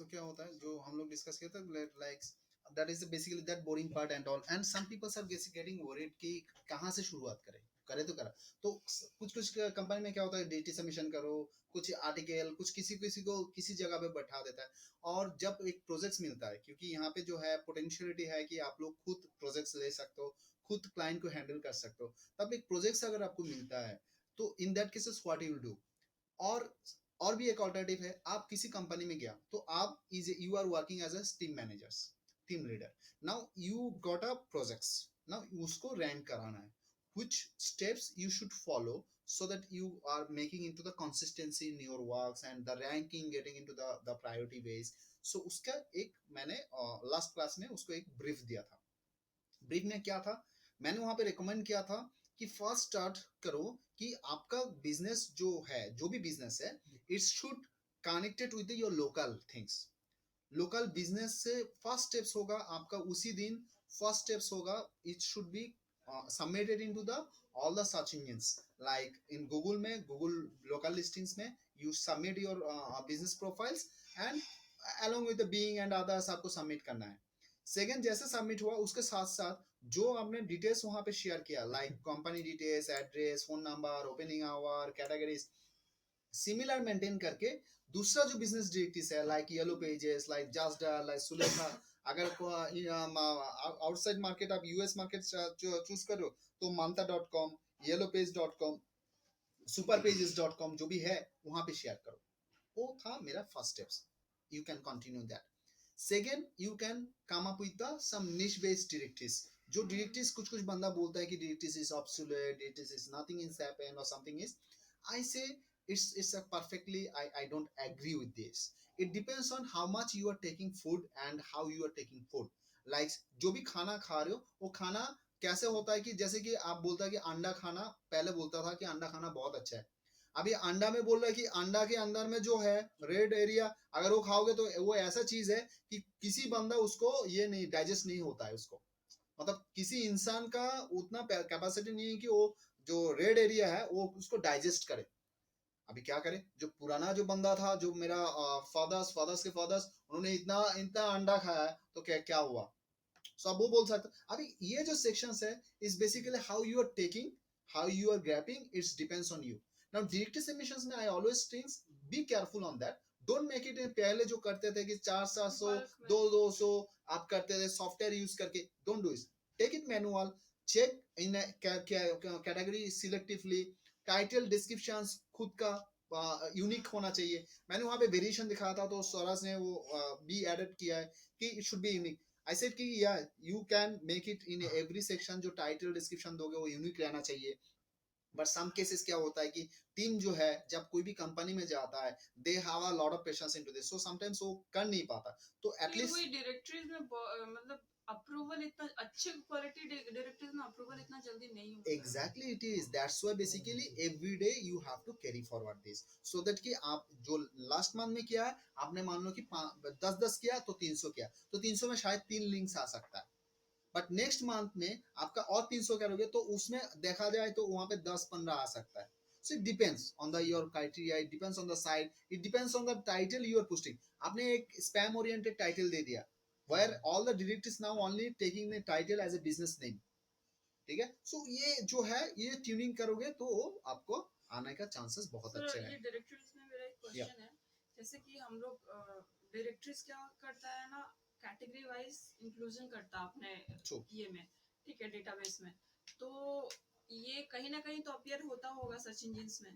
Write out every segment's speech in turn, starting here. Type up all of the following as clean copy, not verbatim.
सो क्या होता है जो हम लोग डिस्कस किया था like that is basically that boring part and all and some peoples are getting worried कि कहाँ से शुरुआत करें, करे तो करा। तो कुछ कुछ कंपनी में क्या होता है डेटी सबमिशन करो, कुछ आर्टिकल, कुछ किसी किसी को किसी जगह पे बैठा देता है। और जब एक प्रोजेक्ट्स मिलता है, क्योंकि यहाँ पे जो है पोटेंशियलिटी है कि आप लोग खुद प्रोजेक्ट्स ले सकते हो, खुद क्लाइंट को हैंडल कर सकते हो, तब एक प्रोजेक्ट्स अगर आपको मिलता है तो in that cases what you will do. और और भी एक ऑल्टरनेटिव है, आप किसी कंपनी में गया तो आप is you are working as a team managers, team leader. Now you got a projects, now उसको रैंक कराना है, which steps you should follow so that you are making into the consistency in your works and the ranking getting into the priority ways। so उसका एक मैंने last class में उसको एक brief दिया था। ब्रीफ में क्या था, मैंने वहां पे रिकमेंड किया था कि फर्स्ट स्टार्ट करो कि आपका बिजनेस जो है, जो भी बिजनेस है, it should connected with your local things. Local business से फर्स्ट स्टेप्स होगा आपका उसी दिन, फर्स्ट स्टेप्स होगा it should be submitted into the all the search engines like in Google में, गूगल लोकल लिस्टिंग्स में you submit your business profiles and along with the being and others आपको submit करना है। Second, जैसे submit हुआ उसके साथ साथ जो आपने डिटेल्स वहां पे शेयर किया like company details, address, phone number, opening hour, categories, similar maintain करके दूसरा जो बिजनेस डायरेक्टिव्स है like yellow pages, like just like Sulekha, अगर आउटसाइड मार्केट आप यूएस मार्केट चूज करो तो Manta dot com, yellow page dot com, super pages dot com जो भी है वहां पे शेयर करो। वो था मेरा first steps, you can continue that. Second, you can come up with the some niche based directives. जो डायरेक्टिव्स कुछ कुछ बंदा बोलता है कि directives is obsolete, directives is nothing is happen और something is, I say it's a perfectly I don't agree with this. It depends on how much you are taking food and how you are taking food. Like जो भी खाना खा रहे हो वो खाना कैसे होता है कि जैसे कि आप बोलता है कि अंडा खाना, पहले बोलता था कि अंडा खाना बहुत अच्छा है, अभी अंडा में बोल रहा है कि अंडा के अंदर में जो है रेड एरिया, अगर वो खाओगे तो वो ऐसा चीज है कि किसी बंदा उसको ये नहीं डाइजेस्ट नहीं होता है उसको, मतलब किसी इंसान का उतना कैपेसिटी नहीं है कि वो जो रेड एरिया है वो उसको डाइजेस्ट करे। अभी क्या करे, जो पुराना जो बंदा था, जो मेरा फादर्स फादर्स के फादर्स, उन्होंने इतना इतना अंडा खाया है तो क्या क्या हुआ। सो अब वो बोल सकते, अभी ये जो सेक्शंस है is basically how you are taking, how you are grappling, it's depends on you. Now directive submissions में I always thinks be careful on that, don't make it, पहले जो करते थे कि 400 200 आप करते थे सॉफ्टवेयर यूज करके, don't do it, take it manual, check in category selectively, title description खुद का यूनिक होना चाहिए। मैंने वहां पे वेरिएशन दिखाया था तो स्वराज ने वो भी एडिट किया है कि it should be unique. I said कि या you can make it in every section, जो टाइटल डिस्क्रिप्शन दोगे वो यूनिक रहना चाहिए। बट सम केसेस क्या होता है कि टीम जो है जब कोई भी कंपनी में जाता है, they have a lot of patience into this, so sometimes वो कर नहीं पाता, तो एटलीस्ट वही डायरेक्टरीज में मतलब अप्रूवल इतना अच्छे क्वालिटी डायरेक्टरीज में अप्रूवल इतना जल्दी नहीं होता। Exactly it is, that's why basically every day you have to carry forward this, so that कि आप जो लास्ट मंथ में किया है, आपने मान लो कि 10 10 किया तो 300 किया, तो 300 में शायद 3 लिंक्स आ सकता है, बट नेक्स्ट मंथ में आपका और 300 करोगे तो उसमें देखा जाए तो वहां पे 10 15 आ सकता है। So it depends on the your criteria, it depends on the side, it depends on the title you are posting. आपने एक स्पैम ओरिएंटेड टाइटल दे दिया, where all the directors now only taking the title as a business name, ठीक है। सो ये जो है ये ट्यूनिंग करोगे तो आपको आने का चांसेस बहुत अच्छे ये हैं। डायरेक्टरीज में मेरा एक क्वेश्चन है, जैसे कि हम लोग डायरेक्टरीज क्या करता है ना, कैटेगरी वाइज इंक्लूजन करता है अपने ये में, ठीक है, डेटाबेस में। तो ये कहीं ना कहीं तो अपीयर होता होगा सर्च इंजिन्स में।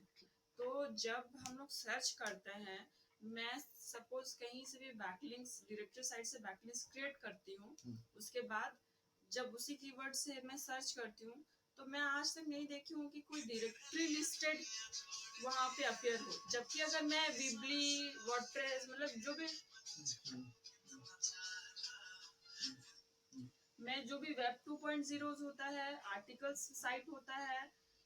तो जब हम लोग सर्च करते हैं, मैं सपोज कहीं से भी बैकलिंक्स डायरेक्टरी साइट से बैकलिंक्स क्रिएट करती हूँ, उसके बाद जब उसी कीवर्ड से मैं सर्च करती हूँ, तो मैं आज तक नहीं देखी हूँ कि कोई डायरेक्टरी लिस्टेड वहां पे अपीयर हो। जबकि अगर मैं विबली, वर्डप्रेस, मतलब जो भी मैं जो भी वेब 2.0 होता है, आर्टिकल्स साइट होता है,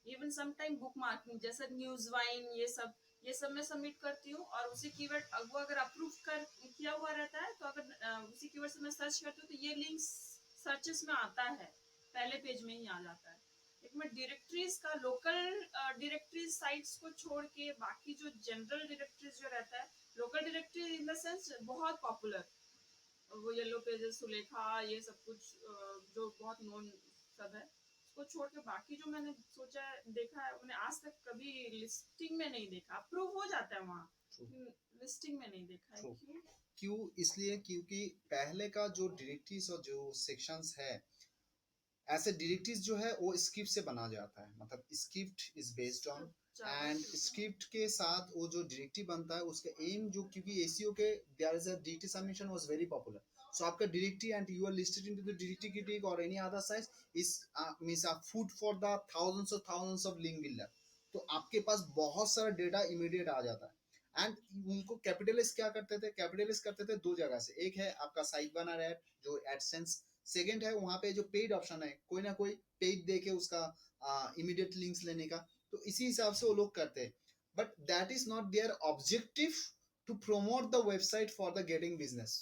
even some time bookmarking जैसे न्यूज वाइन, ये सब मैं सबमिट करती हूँ। और उसी कीवर्ड वो अगर अप्रूव कर किया हुआ रहता है, तो अगर उसी कीवर्ड से मैं सर्च करती हूँ तो ये लिंक सर्चेस में आता है, पहले पेज में ही आ जाता है। लेकिन मैं डायरेक्टरीज का लोकल डायरेक्टरीज साइट्स को छोड़ के बाकी जो जनरल डायरेक्टरीज जो रहता है local directory in the sense बहुत पॉपुलर, वो येलो पेजेस, सुलेखा, ये सब कुछ जो बहुत नोन सब है, उसको छोड़ के बाकी जो मैंने सोचा है देखा है, मैंने आज तक कभी लिस्टिंग में नहीं देखा। अप्रूव हो जाता है वहाँ, लिस्टिंग में नहीं देखा है। क्यों? क्यों? इसलिए क्योंकि पहले का जो डायरेक्टरीज और जो सेक्शंस है, ऐसे डायरेक्टरीज जो है वो स्क्रिप्ट से बना जाता है, मतलब script is based on, and script के साथ वो जो डायरेक्टरी बनता है उसका एम जो, क्योंकि एसीओ के there is a directory submission was very popular, so आपका directory and you are listed into the directory critic और any other site is means a food for the thousands of link builder, तो आपके पास बहुत सारा data immediate आ जाता है। And उनको capitalist क्या करते थे, कैपिटलिस्ट करते थे दो जगह से, एक है आपका साइट बना रहा है जो एडसेंस, सेकंड है वहां पे जो पेड ऑप्शन है, कोई ना कोई पेड दे के उसका इमीडिएट लिंक्स लेने का, तो इसी हिसाब से वो लोग करते हैं, but that is not their objective to promote the website for the getting business,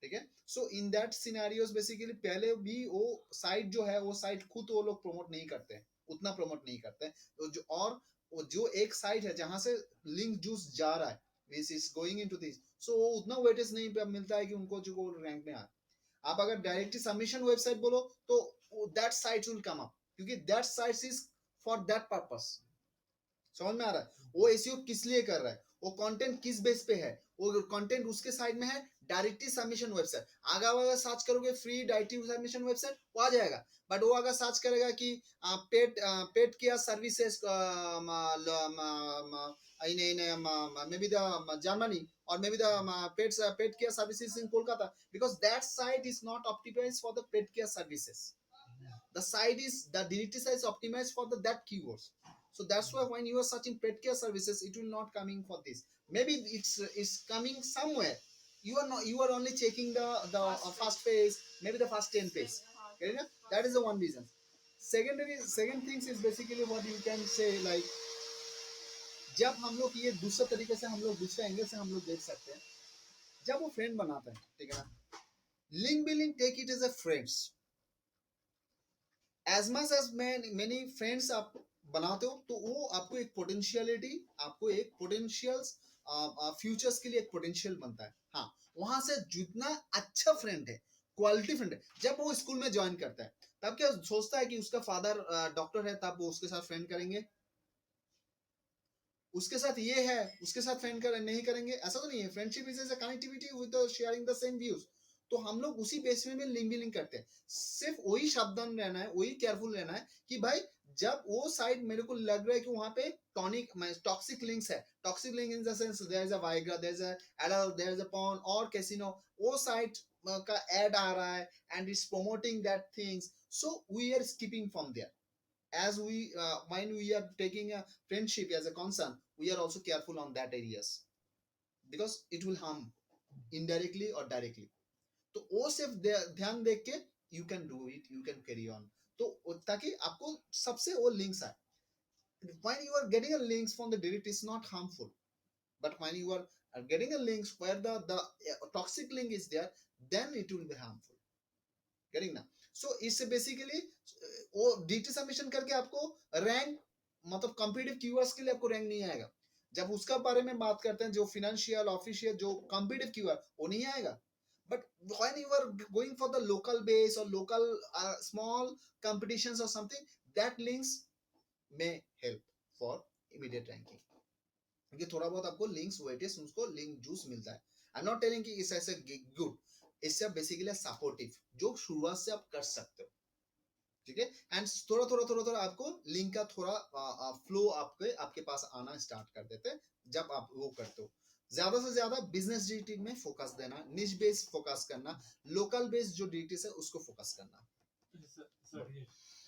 ठीक है। So in that scenarios basically पहले भी वो साइट जो है वो साइट खुद वो लोग प्रमोट नहीं करते हैं, उतना प्रमोट नहीं करते हैं, तो जो और वो जो एक साइट है जहां से लिंक जूस जा रहा है, this is going into this, so वो उतना वेटेज नहीं मिलता है कि उनको जो रैंक में आए। आप अगर डायरेक्टली सबमिशन वेबसाइट बोलो तो that site will come up, क्योंकि that site is for that purpose, समझ में आ रहा है, वो एसईओ किस लिए कर रहा है, वो कंटेंट किस बेस पे है, वो कंटेंट उसके साइड में है डायरेक्टली सबमिशन वेबसाइट, आगे अगर सर्च करोगे फ्री डायरेक्टली सबमिशन वेबसाइट वो आ जाएगा, बट वो अगर सर्च करेगा कि paid paid care services maybe the Germany, or maybe the pet care services in Kolkata, because that site is not optimized for the pet care services. The site is the directory site is optimized for the that keywords. So that's why when you are searching pet care services, it will not coming for this. Maybe it's coming somewhere. You are only checking the first page, maybe the first 10 page. Okay, that is the one reason. Second things is basically what you can say, like जब हम लोग ये दूसरे तरीके से हम लोग दूसरे एंगल से हम लोग देख सकते हैं, जब वो फ्रेंड बनाता है, ठीक है ना, link building take it as a friends, as much as many friends आप बनाते हो तो वो आपको एक पोटेंशियलिटी, आपको एक पोटेंशियल फ्यूचर्स के लिए एक पोटेंशियल बनता है। हाँ, वहां से जितना अच्छा फ्रेंड है, क्वालिटी फ्रेंड है, जब वो स्कूल में ज्वाइन करता है तब क्या सोचता है कि उसका फादर डॉक्टर है तब वो उसके साथ फ्रेंड करेंगे, उसके साथ ये है उसके साथ फ्रेंड कर नहीं करेंगे, ऐसा तो नहीं है। Friendship is a connectivity with sharing the same views, तो हम लोग उसी बेस में लिंक भी लिंक करते हैं, सिर्फ वही सावधान रहना है, वही केयरफुल रहना है कि भाई जब वो साइड मेरे को लग रहा है कि वहां पे टॉक्सिक लिंक्स है, toxic link in the sense there is a Viagra, there is a adult, there is a porn और कैसीनो, वो साइट का एड आ रहा है and is promoting that things, so we are skipping from there, as we when we are taking a friendship as a concern, we are also careful on that areas because it will harm indirectly or directly, तो वो सिर्फ ध्यान देख के you can do it, you can carry on, तो ताकि आपको सबसे वो links आए, when you are getting a links from the direct is not harmful, but when you are getting a links where the toxic link is there, then it will be harmful, getting ना, सो इससे basically वो DT submission करके आपको rank, मतलब competitive keywords के लिए आपको rank नहीं आएगा, जब उसका बारे में बात करते हैं जो फिनेंशियल ऑफिशियल जो कॉम्पिटिटिव कीवर्ड वो नहीं आएगा, but when you are going for the local base और लोकल स्मॉल कंपटीशंस और something, that links may help for immediate ranking, क्योंकि थोड़ा बहुत आपको लिंक्स वेटेज उसको लिंक जूस मिलता है। आई एम नॉट टेलिंग कि इस ऐसे गुड, इससे बेसिकली सपोर्टिव जो शुरुआत से आप कर सकते हो, ठीक है, एंड थोड़ा आपको लिंक का थोड़ा फ्लो आपके पास आना स्टार्ट कर देते हैं जब आप वो करते हो। ज्यादा से ज्यादा बिजनेस डिटेल में फोकस देना, निश बेस फोकस करना, लोकल बेस जो डिटेल्स है उसको फोकस करना।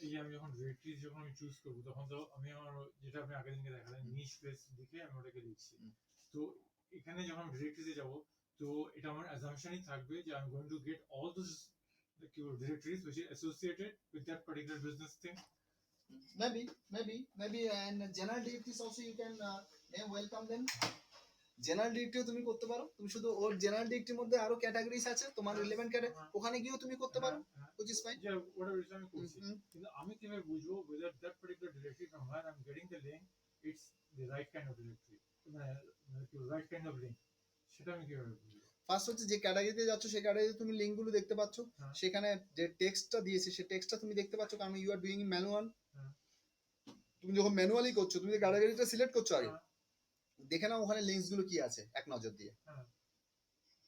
এই আমি যখন রেট্রিজ যখন আমি চুজ করব তখন তো আমি আমার যেটা আপনি আগের দিনকে দেখালেন নিশ বেস দেখে আমি ওটাকে লিখছি, তো এখানে যখন ডিরেক্টরিজে যাব তো এটা আমার অ্যাজাম্পশনই থাকবে যে I am going to get all those the keyword directories which is associated with that particular business thing. Maybe and general directories also you can welcome them, general directory তুমি করতে পারো, তুমি শুধু ওর জেনারেল ডিরেক্টরির মধ্যে আরো ক্যাটাগরিজ আছে তোমার রিলেভেন্ট ক্যাটাগরি, ওখানে গিয়েও তুমি করতে পারো, which is fine. Yeah, whatever is আমি করছি, কিন্তু আমি কিভাবে বুঝবো whether that particular directory from where I'm getting the link it's the right kind of directory? Right kind of link, সেটা আমি কিভাবে বুঝবো? ফার্স্ট হচ্ছে যে ক্যাটাগরিতে যাচ্ছ সেই ক্যাটাগরিতে তুমি লিঙ্কগুলো দেখতে পাচ্ছ, হ্যাঁ। সেখানে যে টেক্সটটা দিয়েছে সেই টেক্সটটা তুমি দেখতে পাচ্ছ, কারণ ইউ আর ডুইং ম্যানুয়াল। হ্যাঁ। তুমি যখন ম্যানুয়ালি করছো, তুমি ক্যাটাগরিটা সিলেক্ট করছো আগে, হ্যাঁ। দেখে নাও ওখানে লিঙ্কস গুলো কি আছে এক নজর দিয়ে। হ্যাঁ।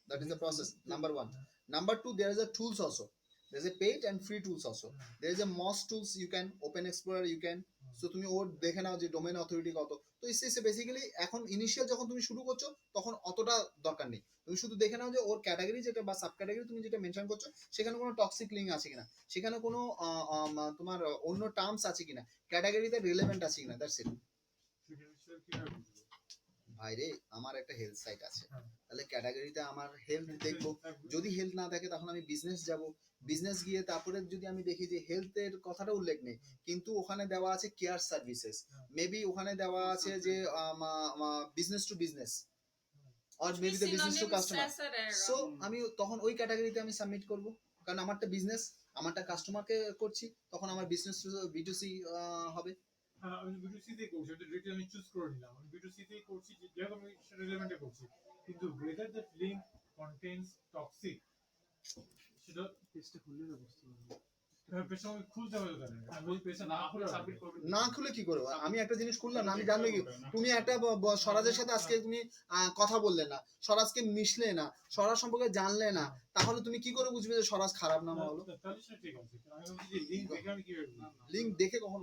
That is the process. Number one. হ্যাঁ। Number two, there is a tools also. There is a paid and free tools also. হ্যাঁ। There is a MOS tools you can, Open Explorer you can. So তুমি ওর দেখে নাও যে domain authority কত। তো ইসে basically এখন initial যখন তুমি শুরু করছো তখন অতটা দরকার নেই, তুমি শুধু দেখে নাও যে ওর ক্যাটাগরি যেটা বা সাব ক্যাটাগরি তুমি যেটা মেনশন করছো সেখানে কোনো টক্সিক লিঙ্ক আছে কিনা, সেখানে কোনো তোমার অন্য টার্মস আছে কিনা, ক্যাটাগরিতে রিলেভেন্ট আছে কিনা, দ্যাটস ইট। কিভাবে বুঝবো? ভাই রে, আমার একটা হেলথ সাইট আছে, হ্যাঁ। তাহলে ক্যাটাগরিতে আমার হেলথ দেখবো, যদি হেলথ না থাকে তখন আমি বিজনেস যাব, বিজনেস গিয়ে তারপরে যদি আমি দেখি যে হেলথের কথাটা উল্লেখ নেই কিন্তু ওখানে দেওয়া আছে কেয়ার সার্ভিসেস, মেবি ওখানে দেওয়া আছে যে বিজনেস টু বিজনেস আর maybe the business to customer, so আমি তখন ওই ক্যাটাগরিতে আমি সাবমিট করব, কারণ আমারটা বিজনেস, আমারটা কাস্টমারকে করছি, তখন আমার বিজনেস টু বিটুসি হবে। হ্যাঁ, আমি B2C তেই করছি, ওটা ডিরেক্টলি আমি চুজ করে নিলাম, আমি B2C তেই করছি, যেহেতু আমি সেটা রিলেভেন্টে করছি, কিন্তু whether that link contains toxic, সেটা পেজটা খুললে না বুঝতে পারবো। পেজটা আমি খুলতে হবে তাহলে, আমি ওই পেজটা না খুলে সাবমিট করব না খুলে কি করবো, আমি একটা জিনিস খুললাম না, আমি জানলে কি, তুমি একটা স্বরাজের সাথে আজকে তুমি কথা বললে না, স্বরাজকে মিশলে না, স্বরাজ সম্পর্কে জানলে না, তাহলে তুমি কি করে বুঝবে যে স্বরাজ খারাপ না হলো? তাহলে সেটা ঠিক আছে, আমি বলছি যে লিংক দেখে আমি কিভাবে বুঝবো? লিঙ্ক দেখে কখন,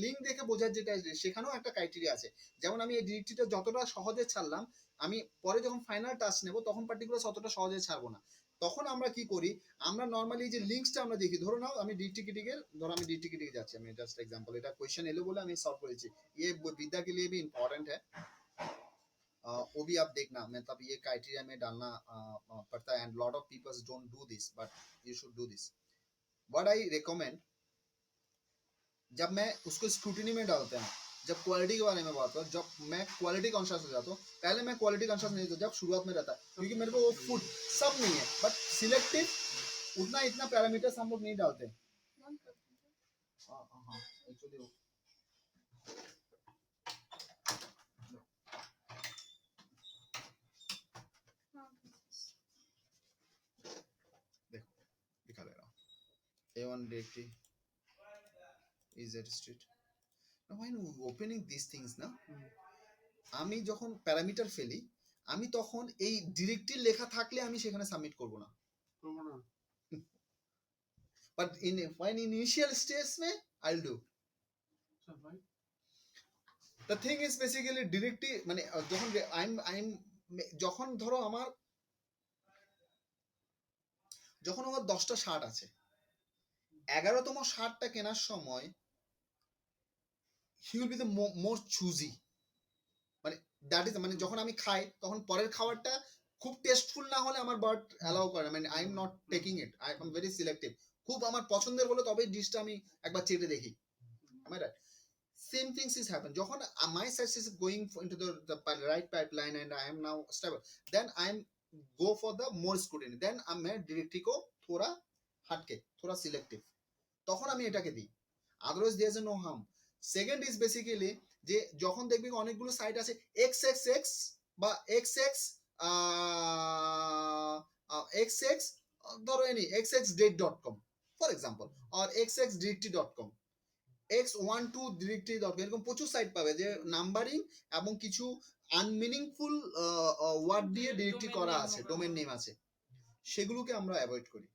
লিঙ্ক দেখে বোঝার যেটা সেখানেও একটা ক্রাইটেরিয়া আছে, যেমন আমি এই ডিরেক্টরিটা যতটা সহজে ছাড়লাম, আমি পরে যখন ফাইনাল টাচ নেব তখন পার্টিকুলার ততটা সহজে ছাড়বো না, তখন আমরা কি করি, আমরা নর্মালি যে লিঙ্কসটা আমরা দেখি, ধরো নাও আমি ডিটিকিটিকের, ধরো আমি ডিটিকিটিকে যাচ্ছি, আমি জাস্ট এক্সাম্পল, এটা কোয়েশ্চেন এলো বলে আমি সলভ করেছি, ये विद्या के लिए भी इम्पोर्टेंट है, वो भी आप देखना, मतलब ये क्राइटेरिया में डालना पड़ता है, and lot of peoples don't do this, but you should do this. What I recommend, जब मैं उसको स्क्रूटिनी में डालते हैं, जब क्वालिटी के बारे में बात करूं, जब मैं क्वालिटी कॉन्शियस हो जाता हूँ, पहले मैं क्वालिटी कॉन्शियस नहीं था जब शुरुआत में रहता है, क्योंकि मेरे को वो फूड सब नहीं है, बट सिलेक्टिव उतना इतना पैरामीटर्स हम लोग नहीं डालते। हाँ एक्चुअली देखो दिखा दे रहा हूँ, A1 directory is at street. Now when opening these things না, আমি যখন প্যারামিটার ফেলি, আমি তখন এই ডিরেক্টরি লেখা থাকলে আমি সেখানে সাবমিট করব না, but in when initial stage में I'll do. The thing is basically directory মানে যখন I'm যখন ধরো আমার 10টা শার্ট আছে, 11তম শার্টটা কেনার সময় he will be the more choosy, মানে দ্যাট ইজ মানে যখন আমি খাই তখন পরের খাবারটা খুব টেস্টফুল না হলে আমার বাট অ্যালাউ করে, মানে I am not taking it, I am very selective, খুব আমার পছন্দের হলে তবে ডিশটা আমি একবার চেটে দেখি, am I right? Same things is happen যখন my success is going into the right pipeline and I am now stable, then I am go for the more scrutiny, then मैं directory को थोड़ा हटके थोड़ा selective, তখন আমি এটাকে দিই, otherwise there is no harm. Second is basically যে যখন দেখবি অনেকগুলো সাইট আছে xxx বা xx xx ধরো এনি xxdate.com ফর এক্সাম্পল আর xxdirectory.com x12 directory.com, এরকম প্রচুর সাইট পাবে যে নাম্বারিং এবং কিছু আনমিনিংফুল ওয়ার্ড দিয়ে ডিরেক্টরি করা আছে, ডোমেন নেম আছে, সেগুলোকে আমরা অ্যাভয়েড করি।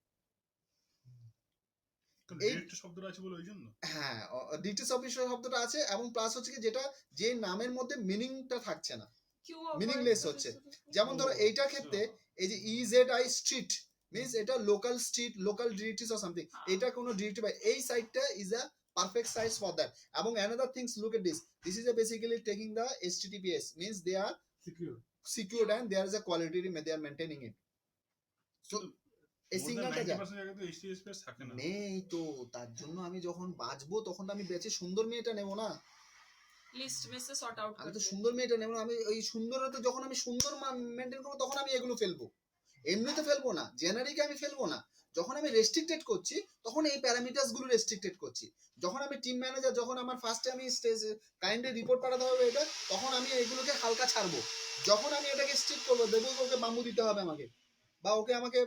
ডিরেক্টরি শব্দটা আছে বলে ওই জন্য, হ্যাঁ ডিরেক্টরি শব্দটা আছে এবং প্লাস হচ্ছে কি যেটা যে নামের মধ্যে মিনিংটা থাকছে না, মিনিংলেস হচ্ছে, যেমন ধরো এইটার ক্ষেত্রে এই যে EZI স্ট্রিট মিন্স এটা local street, local directories or something, এটা কোনো ডিরেক্টরি বাই এই সাইটটা is a perfect size for that. Among another things, look at this is a basically taking the HTTPS, means they are secured and there is a quality they are maintaining it, so এই সিগন্যালটা যা নেই তো তার জন্য আমি যখন বাঁচবো তখন আমি বেঁচে সুন্দর মেয়েটা নেব না, লিস্ট में से সর্ট আউট আমি তো সুন্দর মেয়েটা নেব না, আমি ওই সুন্দরতা যখন আমি সুন্দর মেইনটেইন করব তখন আমি এগুলো ফেলবো, এমনিতে ফেলবো না, জেনারিকে আমি ফেলবো না, যখন আমি রেস্ট্রিক্টেড করছি তখন এই প্যারামিটার্স গুলো রেস্ট্রিক্টেড করছি। যখন আমি টিম ম্যানেজার, যখন আমার ফার্স্টে আমি স্টেজ কাইন্ডলি রিপোর্ট পাঠাতে হবে এটা, তখন আমি এগুলোকে হালকা ছাড়বো। যখন আমি এটাকে স্ট্রিক্ট করবো, দেখবো ওকে বাম্বু দিতে হবে আমাকে, বা ওকে আমাকে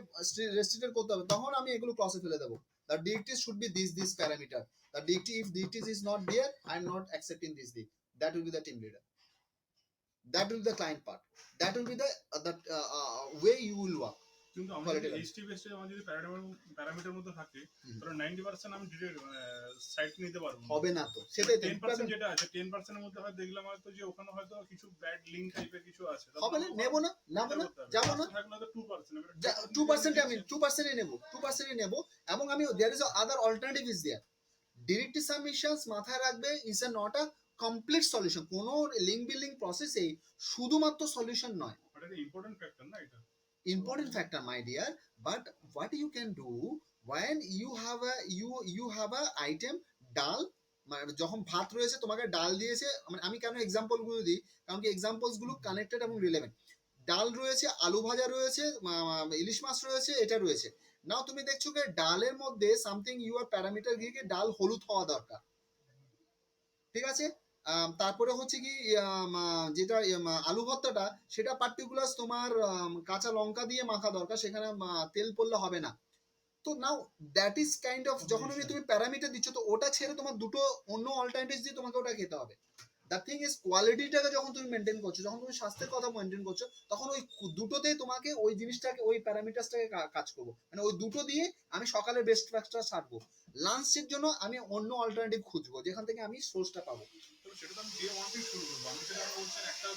রেস্ট্রিক্টেড করতে হবে, তখন আমি এগুলো ক্রসে ফেলে দেবো। The directives should be this parameter. The directive, if directives is not there, I'm not accepting this thing. That will be the team leader. That will be the client part. That will be the way you will work. কিন্তু আমরা যদি HT বেসে আমার যদি parameter মধ্যে থাকে, তাহলে 90% আমি সাইট নিতে পারবো হবে না তো, সেটাই 10% যেটা আছে 10% এর মধ্যে হয়তো দেখলাম হয়তো যে ওখানে হয়তো কিছু ব্যাড লিংক টাইপের কিছু আছে, হবে না, নেব না, নেব না, যাব না। থাকলে তো 2% 2% আমি 2% নেব, 2% নেব। এবং আমি there is a other alternative is there. Directive submissions মাথায় রাখবে is a not a complete solution. কোনো লিংক বিল্ডিং প্রসেসে শুধুমাত্র সলিউশন নয়। এটা ইম্পর্টেন্ট ফ্যাক্টর না, এটা Important factor, my dear. But what you can do when you have a item ডাল, যখন ভাত রয়েছে তোমাকে ডাল দিয়েছে, আমি কেন এক্সাম্পল গুলো দিই, কারণ কি এক্সাম্পলস গুলো কানেক্টেড এবং রিলেভেন্ট। ডাল রয়েছে, আলু ভাজা রয়েছে, ইলিশ মাছ রয়েছে, এটা রয়েছে। নাও তুমি দেখছো যে ডালের মধ্যে সামথিং ইউর প্যারামিটার গিয়ে ডাল হলুদ হওয়া দরকার, ঠিক আছে। তারপরে হচ্ছে কি যেটা আলু ভর্তাটা, সেটা পার্টিকুলার তোমার কাঁচা লঙ্কা দিয়ে মাখা দরকার, সেখানে তেল পড়লে হবে না। তো now that is kind of, যখন তুমি প্যারামিটার দিচ্ছ, তো ওটা ছেড়ে তোমার দুটো অন্য অল্টারনেটিভ দিয়ে তোমাকে ওটা খেতে হবে। দ্য থিং ইজ কোয়ালিটিটাকে যখন তুমি মেনটেন করছো, যখন তুমি স্বাস্থ্যের কথা মেনটেন করছো, তখন ওই দুটোতেই তোমাকে ওই জিনিসটাকে, ওই প্যারামিটারসটাকে কাজ করবো। মানে ওই দুটো দিয়ে আমি সকালে বেস্ট ফ্যাক্টর ছাড়বো, লাঞ্চের জন্য আমি অন্য অল্টারনেটিভ খুঁজবো যেখান থেকে আমি সোর্সটা পাবো। সেটা তো আমি ডে 1 থেকে শুরু করব। আমি সেটা বলছেন একটা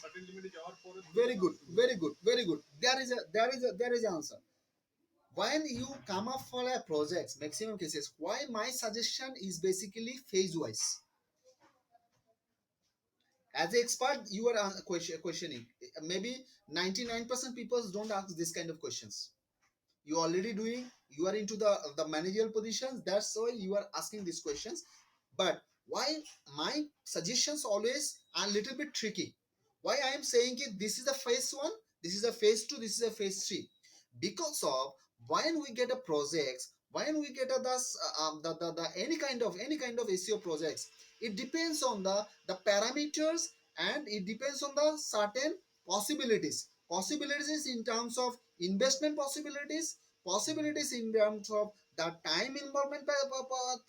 সার্টেন লিমিটে যাওয়ার পরে very good, very good, very good. There is an answer. When you come up for a project, maximum cases, why my suggestion is basically phase wise. As an expert, you are questioning. Maybe 99% people don't ask this kind of questions. You are already doing, you are into the managerial positions, that's why you are asking these questions. But why my suggestions always are a little bit tricky? Why I am saying it, this is a phase 1, this is a phase 2, this is a phase 3? Because of when we get a projects, when we get a the any kind of SEO projects, it depends on the parameters, and it depends on the certain possibilities in terms of investment possibilities in terms of the time involvement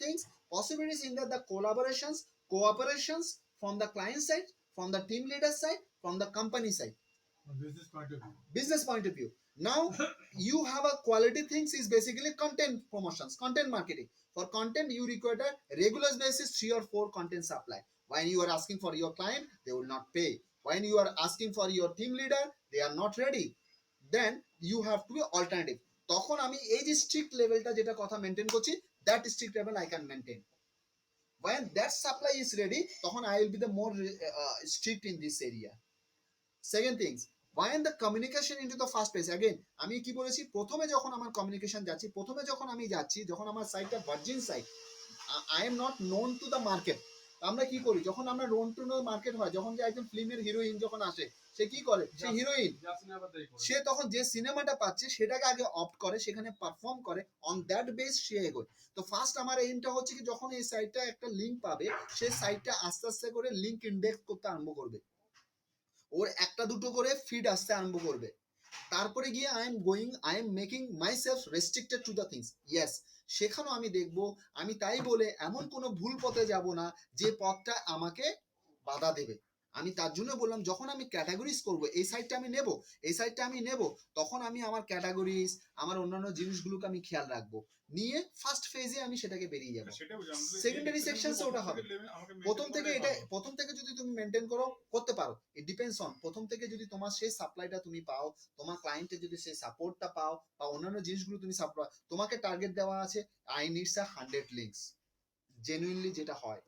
things, possibilities in the cooperations from the client side, from the team leader side, from the company side, business point of view. Now you have a quality things is basically content promotions, content marketing. For content you require a regular basis 3 or 4 content supply. When you are asking for your client, they will not pay. When you are asking for your team leader, they are not ready. Then you have to be alternative. তখন আমি এই যে strict লেভেলটা যেটা কথা maintain করছি, that strict level I can maintain. When that supply is ready, তখন I will be the more strict in this area. Second things, when the communication into the first place, again আমি কি বলেছি, প্রথমে যখন আমার communication যাচ্ছি, প্রথমে যখন আমি যাচ্ছি, যখন আমার সাইটটা virgin site, I am not known to the market. আমরা কি করি, যখন আমরা নোন টু নো মার্কেট হয়, যখন যে একজন ফিল্মের হিরোইন যখন আসে, সে কি করে, সে হিরোইন, সে তখন যে সিনেমাটা পাচ্ছে সেটাকে আগে অপ্ট করে, সেখানে পারফর্ম করে, অন দ্যাট বেস সে এগোয়। তো ফার্স্ট আমার এইমটা হচ্ছে কি, যখন এই সাইটটা একটা লিঙ্ক পাবে, সেই সাইটটা আস্তে আস্তে করে লিঙ্ক ইন্ডেক্স করতে আরম্ভ করবে, ওর একটা দুটো করে ফিড আসতে আরম্ভ করবে। তারপরে গিয়ে I am making my self restricted to the things. Yes, সেখানেও আমি দেখবো, আমি তাই বলে এমন কোনো ভুল পথে যাব না যে পথটা আমাকে বাধা দেবে। আমি তার জন্য বললাম, যখন আমি ক্যাটাগরিজ করব, এই সাইটটা আমি নেব, এই সাইটটা আমি নেব, তখন আমি আমার ক্যাটাগরিজ, আমার অন্যান্য জিনিসগুলোকে আমি খেয়াল রাখবো, নিয়ে ফার্স্ট ফেজে আমি সেটাকে বেরিয়ে যাবো। সেকেন্ডারি সেকশনসে ওটা হবে। প্রথম থেকে যদি তুমি মেনটেন করতে পারো, ইট ডিপেন্ডস অন, প্রথম থেকে যদি তোমার সেই সাপ্লাইটা তুমি পাও, তোমার ক্লায়েন্টের যদি সেই সাপোর্টটা পাও, বা অন্যান্য জিনিসগুলো তুমি সাপ্লাই, তোমাকে টার্গেট দেওয়া আছে আই নিডস 100 লিংকস, জেনুইনলি যেটা হয়,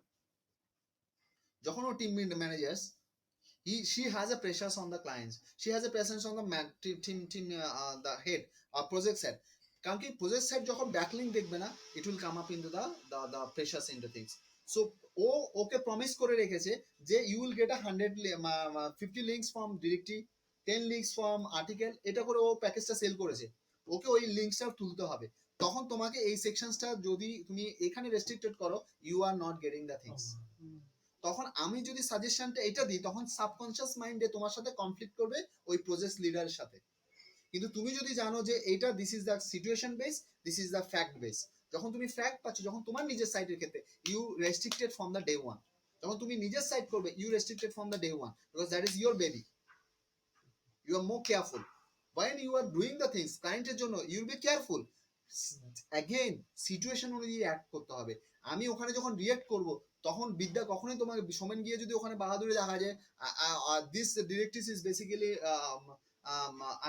যখন ও team managers, she has a pressure on the clients, she has a pressure on the team the head or project head. কারণ কি প্রজেক্ট সাইড যখন ব্যাকলিংক দেখবে না, it will come up into the pressures into things. So ওকে promise করে রেখেছে যে you will get 150 links from directly, 10 links from article, এটা করে ও প্যাকেজটা সেল করেছে। ওকে ওই লিঙ্কসটা তুলতে হবে। তখন তোমাকে এই সেকশনসটা যদি তুমি এখানে রেস্ট্রিক্টেড করো, you are not getting the things. তখন আমি যদি সাজেশনটা এটা দিই, তখন সাবকনশিয়াস মাইন্ডে তোমার সাথে কনফ্লিক্ট করবে ওই প্রজেক্ট লিডারের সাথে। কিন্তু তুমি যদি জানো যে এটা this is the situation base, this is the fact base, যখন তুমি ফ্যাক্ট পাচ্ছ, যখন তোমার নিজের সাইটের ক্ষেত্রে you restricted from the day one, যখন তুমি নিজের সাইট করবে you restricted from the day one, because that is your baby, you are more careful when you are doing the things ক্লায়েন্টের জন্য, you will be careful. again situation অনুযায়ী act করতে হবে। আমি ওখানে যখন রিঅ্যাক্ট করব, তখন বিদ্যা কখনোই তোমাকে সোমেন গিয়ে যদি ওখানে বাহাদুরি দেখা যায়, this directive is basically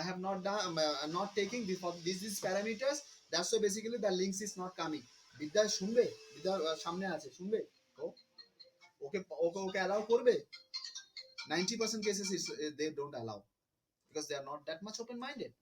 I have not done not taking this for this parameters, that's why basically the links is not coming. বিদ্যা শুনবে, বিদ্যা সামনে আছে, শুনবে ওকে ওকে ওকে অ্যালাউ করবে? 90% cases is they don't allow because they are not that much open minded.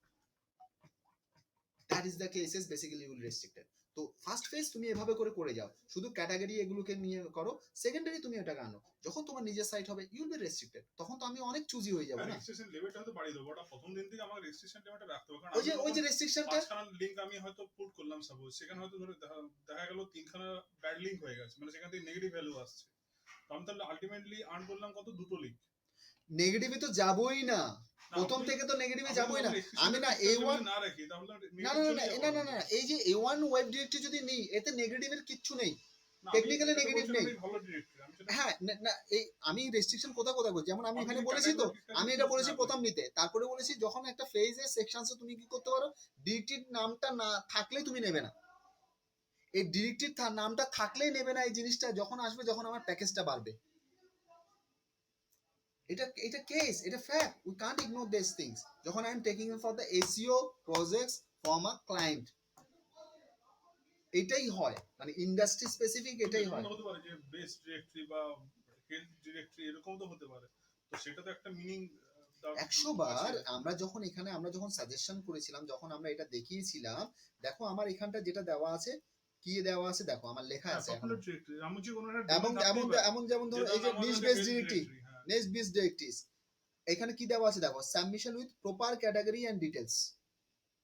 that is the cases basically you will restricted. তো first phase তুমি এভাবে করে করে যাও, শুধু ক্যাটাগরি এগুলোকে নিয়ে করো। সেকেন্ডারি তুমি এটাকে আনো, যখন তোমার নিজের সাইট হবে ইউ উইল বি রেস্ট্রিক্টেড, তখন তো আমি অনেক চুজি হয়ে যাব না। রেজিস্ট্রেশন লেভেলটা হয়তো বাড়িয়ে দেবো, ওটা প্রথম দিন থেকে আমাকে রেজিস্ট্রেশন লেভেলটা রাখতে হবে। কারণ ওই যে রেস্ট্রিকশনটা, পাঁচখানা লিংক আমি হয়তো পুট করলাম সাপোজ, সেখানে হয়তো ধরে দেখা গেল তিনখানা ব্যাড লিংক হয়ে গেছে, মানে সেখান থেকে নেগেটিভ ভ্যালু আসছে, তো আমি তাহলে আলটিমেটলি আর্ন করলাম কত? দুটো লিংক। নেগেটিভে তো যাবই না, প্রথম থেকে তো নেগেটিভে যাবই না। আমি না A1 না রাখি তাহলে না না না না না, এই যে A1 ওয়েব ডিরেক্টরি যদি নিই, এতে নেগেটিভের কিচ্ছু নেই, টেকনিক্যালি নেগেটিভ নেই। ভালো ডিরেক্টরি আমি সেটা হ্যাঁ না, এই আমি রেস্ট্রিকশন কোথায় বলছি, যেমন আমি এখানে বলেছি তো, আমি এটা বলেছি প্রথম নিতে, তারপরে বলেছি যখন একটা ফেজে সেকশনসে তুমি কি করতে পারো, ডিরেক্টরির নামটা না থাকলেই তুমি নেবে না, এই ডিরেক্টরির নামটা থাকলেই নেবে না এই জিনিসটা, যখন আসবে যখন আমার প্যাকেজটা বাড়বে। এটা কেস, এটা fact, we can't ignore this things যখন I am taking for the SEO projects from a client. এটাই হয়, মানে ইন্ডাস্ট্রি স্পেসিফিক এটাই হয়। হতে পারে যে বেস্ট ডিরেক্টরি বা হেলথ ডিরেক্টরি এরকম তো হতে পারে, তো সেটা তো একটা মিনিং 100 বার আমরা যখন এখানে আমরা যখন সাজেশন করেছিলাম, যখন আমরা এটা দেখিয়েছিলাম, দেখো আমার এখানটা যেটা দেওয়া আছে, কি দেওয়া আছে দেখো, আমার লেখা আছে এখন। এমন যেমন ধরো এই যে niche base directory, niche base directories, এখানে কি দেওয়া আছে দেখো, submission with proper category and details.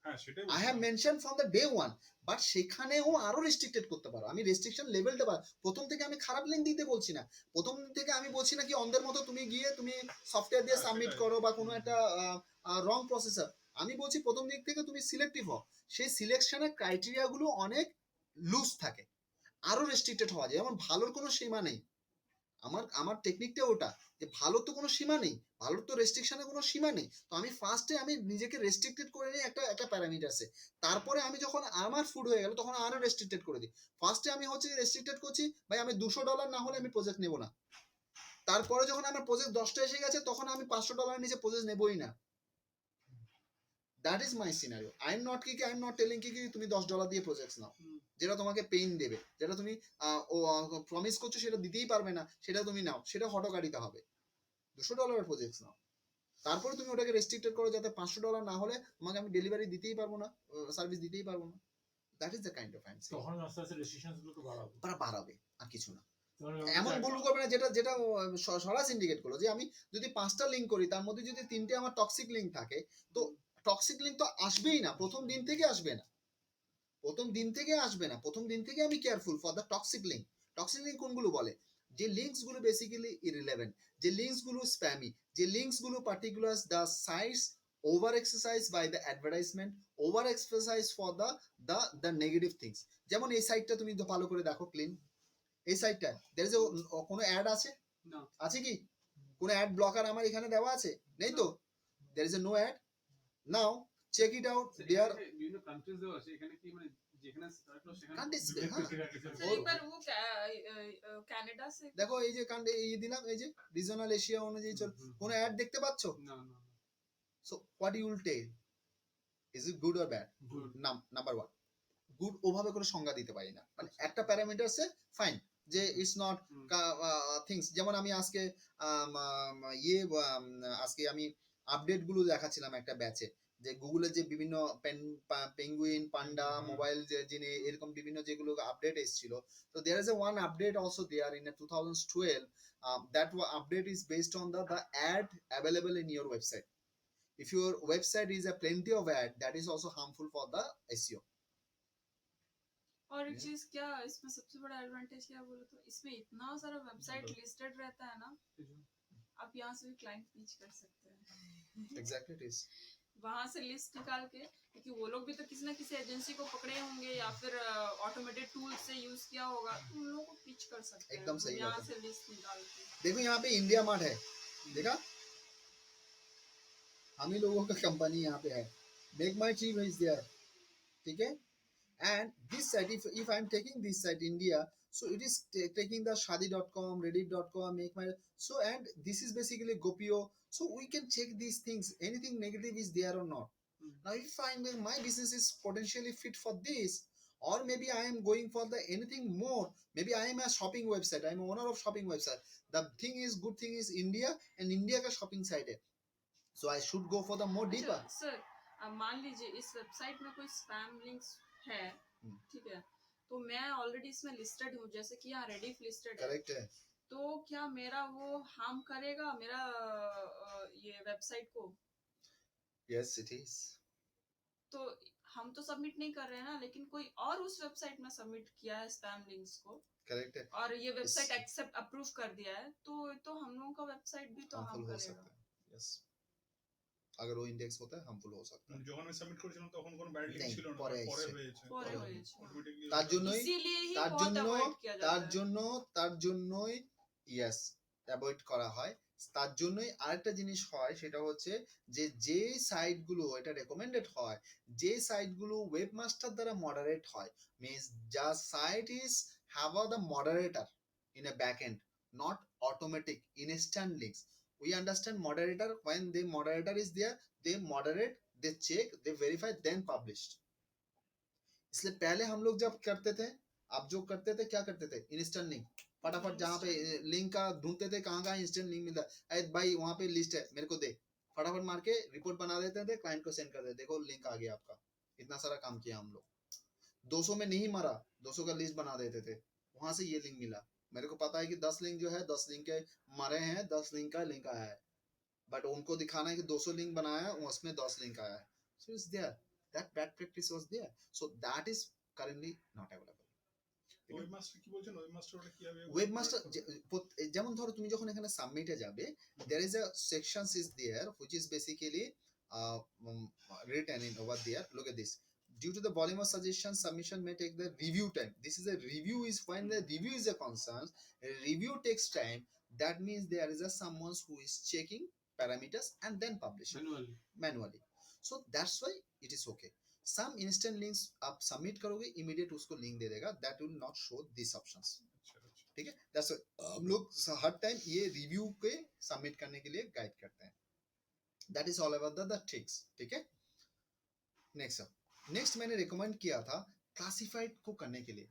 হ্যাঁ সেটাই I have mention from the day one, but সেখানেও আরো রেস্ট্রিক্টেড করতে পারো, আমি রেস্ট্রিকশন লেভেলটা প্রথম থেকে আমি খারাপ লিঙ্ক দিতে বলছি না, প্রথম থেকে আমি বলছি না কি অন্ধের মতো তুমি গিয়ে তুমি সফটওয়্যার দিয়ে সাবমিট করো বা কোনো একটা রং প্রসেসর, আমি বলছি প্রথম দিক থেকে তুমি সিলেক্টিভ হও, সেই সিলেকশনের ক্রাইটেরিয়া গুলো অনেক লুজ থাকে, আরো রেস্ট্রিক্টেড হওয়া যায়, যেমন ভালোর কোনো সীমা নেই, আমার টেকনিকটা ওটা যে ভালোর তো কোনো সীমা নেই, ভালোর তো রেস্ট্রিকশনের কোনো সীমা নেই, তো আমি ফার্স্টে আমি নিজেকে রেস্ট্রিক্টেড করে নিই একটা প্যারামিটারসে, তারপরে আমি যখন আমার ফুড হয়ে গেল তখন আরো রেস্ট্রিক্টেড করে দিই। ফার্স্টে আমি হচ্ছে রেস্ট্রিক্টেড করছি, ভাই আমি $200 না হলে আমি প্রজেক্ট নেব না, তারপরে যখন আমার প্রজেক্ট 10টা এসে গেছে তখন আমি $500 নিচে প্রজেক্ট নেবই না। That is my scenario. I am not telling কি তুমি $10 দিয়ে প্রজেক্ট নাও, যেটা তোমাকে পেইন দেবে, যেটা তুমি প্রমিস করছো সেটা দিতেই পারবে না, সেটা তুমি নাও, সেটা হটকারিতা হবে। $200 প্রজেক্ট নাও, তারপরে তুমি ওটাকে রেস্ট্রিক্টেড করো যাতে $500 না হলে তোমাকে আমি ডেলিভারি দিতেই পারবো না, সার্ভিস দিতেই পারবো না। That is the kind of answer. তখন আস্তে আস্তে রেস্ট্রিকশনস গুলোকে বাড়াবে আর কিছু না। এমন ভুল করবে না যেটা যেটা সরাস ইন্ডিকেট করলো যে আমি যদি 5টা লিঙ্ক করি তার মধ্যে যদি 3টে আমার টক্সিক লিঙ্ক থাকে, তো টক্সিক লিঙ্ক তো আসবেই না, প্রথম দিন থেকে আসবে না, প্রথম দিন থেকে আমি careful for the toxic link. Toxic link কোনগুলো বলে, যে লিঙ্কস গুলো বেসিক্যালি ইররিলেভেন্ট, যে লিঙ্কস গুলো স্প্যামি, যে লিঙ্কস গুলো particular the sites over exercise by the advertisement, over exercise for the negative things. যেমন এই সাইটটা তুমি তো ভালো করে দেখো, ক্লিন এই সাইটটা, দের ইজ কোনো অ্যাড আছে? আছে কি কোনো অ্যাড ব্লকার আমার এখানে দেওয়া আছে? নেই তো, there is no ad. Now check it out, there বিভিন্ন কান্ট্রিজ দেওয়া আছে, এখানে কি মানে যেখানে স্টার্ট হলো সেখানে একবার वो কানাডা से দেখো এই যে এই দিলাম, এই যে রিজনাল এশিয়া অনুযায়ী চল, কোনো অ্যাড দেখতে পাচ্ছো? না না so what you will tell, is it good or bad? Good number 1, good ওভাবে করে সংজ্ঞা দিতে পারি না, মানে একটা প্যারামিটারসে ফাইন যে ইটস নট থিংস। যেমন আমি আজকে আজকে আমি আপডেট গুলো দেখাচ্ছিলাম একটা ব্যাচে, যে গুগলের যে বিভিন্ন পেঙ্গুইন, পান্ডা, মোবাইল যিনি এরকম বিভিন্ন যেগুলো আপডেট এসেছিল, তো there is a one update also there in 2012, that update is based on the ad available in your website. if your website is a plenty of ad, that is also harmful for the SEO. और एक Yeah. चीज क्या इसमें सबसे बड़ा advantage क्या बोले तो इसमें इतना सारा वेबसाइट लिस्टेड रहता है ना, आप यहाँ से भी क्लाइंट रीच कर सकते हैं। Exactly it is. वहां से लिस्ट निकाल के, क्योंकि वो लोग भी तो किसी ना किसी एजेंसी को पकड़े होंगे या फिर ऑटोमेटेड टूल से यूज किया होगा, तो उन लोगों को पिच कर सकते हैं एकदम सही यहाँ बात है। से लिस्ट निकाल के। देखो यहाँ पे इंडिया मार्ट है, देखा, हम ही लोगों का कंपनी यहाँ पे है, make my cheap is there, ठीक है। And this site, if I'm taking this site India, so it is taking the shadi.com, reddit.com, make my, so, and this is basically Gopio, so we can check these things, anything negative is there or not. Now if I find my business is potentially fit for this, or maybe I am going for the anything more, maybe I am a shopping website, I am owner of shopping website, the thing is, good thing is India, and India का shopping site है, so I should go for the more deeper. Sir मान लीजिए इस website में कोई spam links है, ठीक है, तो मैं ऑलरेडी इसमें लिस्टेड हूँ, जैसे कि यहाँ रेडिफ लिस्टेड है, करेक्ट है, तो क्या मेरा वो हार्म करेगा मेरा ये वेबसाइट को? yes it is. तो हम तो सबमिट नहीं कर रहे हैं ना, लेकिन कोई और उस वेबसाइट में सबमिट किया है स्पैम लिंक्स को, करेक्ट है, और ये वेबसाइट एक्सेप्ट अप्रूव कर दिया है, तो हम लोगों का वेबसाइट भी तो हार्म हार्मफुल हो करेगा। सकता है, यस, अगर वो इंडेक्स होता है हार्मफुल हो सकता है। যখন আমি সাবমিট করেছিলাম তখন কোনো ব্যাড লিংক नहीं, ছিল না, পরে পরে এসেছে। হয়েছে, পরে পরে হয়েছে। অটোমেটিক্যালি তার জন্যই इसीलिए ही তার बहुत জন্য अवॉइड किया जाता তার है। জন্য তার জন্যই ইয়েস অ্যাভয়েড করা হয়। তার জন্যই আরেকটা জিনিস হয়, সেটা হচ্ছে যে সাইটগুলো এটা রেকমেন্ডেড হয়, যে সাইটগুলো ওয়েবমাস্টার দ্বারা মডারেট হয়, মিন্স যা site is have the moderator in a backend, not automatic instant links. We understand moderator, when the moderator is there, they moderate, they check, they verify, then published. इसलिए पहले हम लोग जब करते थे, आप जो करते थे, क्या करते थे, इंस्टेंट लिंक फटाफट, जहाँ पे लिंक का ढूंढते थे कहाँ कहाँ इंस्टेंट लिंक मिलता है, अरे भाई वहाँ पे लिस्ट है मेरे को दे, फटाफट मार के रिपोर्ट बना देते थे, क्लाइंट को सेंड कर देते, देखो लिंक आ गया आपका। इतना सारा काम किया हम लोग, 200 में नहीं मरा, 200 का लिस्ट बना देते थे, वहां से ये लिंक मिला, मेरे को पता है कि 10 लिंक जो है 10 लिंक के मरे हैं, 10 लिंक का लिंक आया है, बट उनको दिखाना है कि 200 लिंक बनाया है, उसमें 10 लिंक आया है, so it's there, that bad practice was there, so that is currently not available. Webmaster কি বলছেন, ওয়েবমাস্টার ওটা কিভাবে ওয়েবমাস্টার যেমন ধরো তুমি যখন এখানে সাবমিটে যাবে, there is a sections is there which is basically written in over there, look at this, due to the volume of suggestions, submission may take the review time. This is a review, is when the review is a concern, a review takes time, that means there is a someone who is checking parameters and then publishing manually, so that's why it is okay. some instant links आप submit करोगे, immediate उसको link दे देगा, that will not show these options, ठीक है। that's why हम लोग हर time ये review के सबमिट करने के लिए गाइड करते हैं, that is all about the tricks, ठीक है। नेक्स्ट मैंने रिकमेंड किया था क्लासिफाइड को करने के लिए,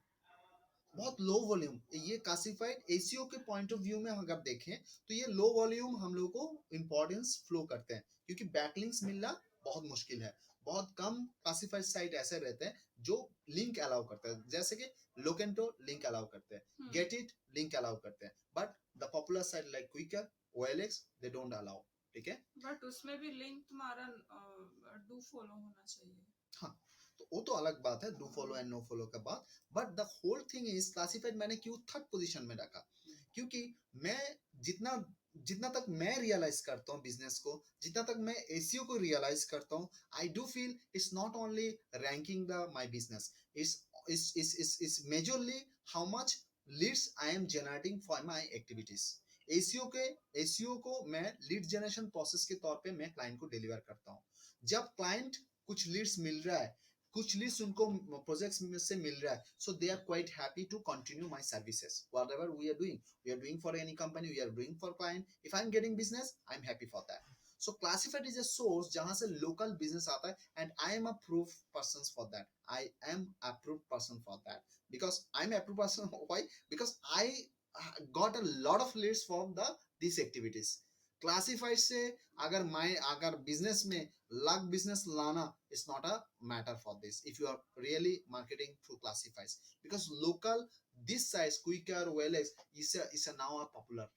बहुत लो वॉल्यूम, ये क्लासिफाइड एसीओ के पॉइंट ऑफ व्यू में अगर देखें तो ये लो वॉल्यूम हम लोग को इंपॉर्टेंस फ्लो करते हैं, क्योंकि बैकलिंक्स मिलना बहुत मुश्किल है, बहुत कम क्लासिफाइड साइट ऐसे रहते हैं जो लिंक अलाउ करते हैं, जैसे कि लोकेंटो लिंक अलाउ करते हैं, गेट इट लिंक अलाउ करते हैं, but the popular site like Quikr, OLX, they don't allow, ठीक है। बट उसमें भी लिंक तुम्हारा डू फॉलो होना चाहिए। हाँ, तो वो तो अलग बात है, do follow and no follow का बात, but the whole thing is classified मैंने क्यों थर्ड पोजीशन में रखा, क्योंकि मैं जितना तक मैं रियलाइज करता हूँ बिजनेस को, जितना तक मैं एसीओ को रियलाइज करता हूँ, I do feel it's not only ranking the my business, it's majorly how much leads I am generating for my activities. SEO को मैं लीड जनरेशन प्रोसेस के तौर पे मैं क्लाइंट को डिलीवर करता हूँ। जब क्लाइंट कुछ लीड्स मिल रहा है, कुछ लीड्स उनको प्रोजेक्ट्स में से मिल रहा है, so they are quite happy to continue my services, whatever we are doing for any company, we are doing for client, if I'm getting business, I'm happy for that. So classified is a source जहाँ से local business आता है, and I am a proof person for that, I am approved person for that, because I'm approved person, why? Because I got a lot of leads from these activities. Classified से अगर business में lakh business लाना, it's not a matter for this if you are really marketing through classifieds, because local this size Quikr, OLX is now a popular,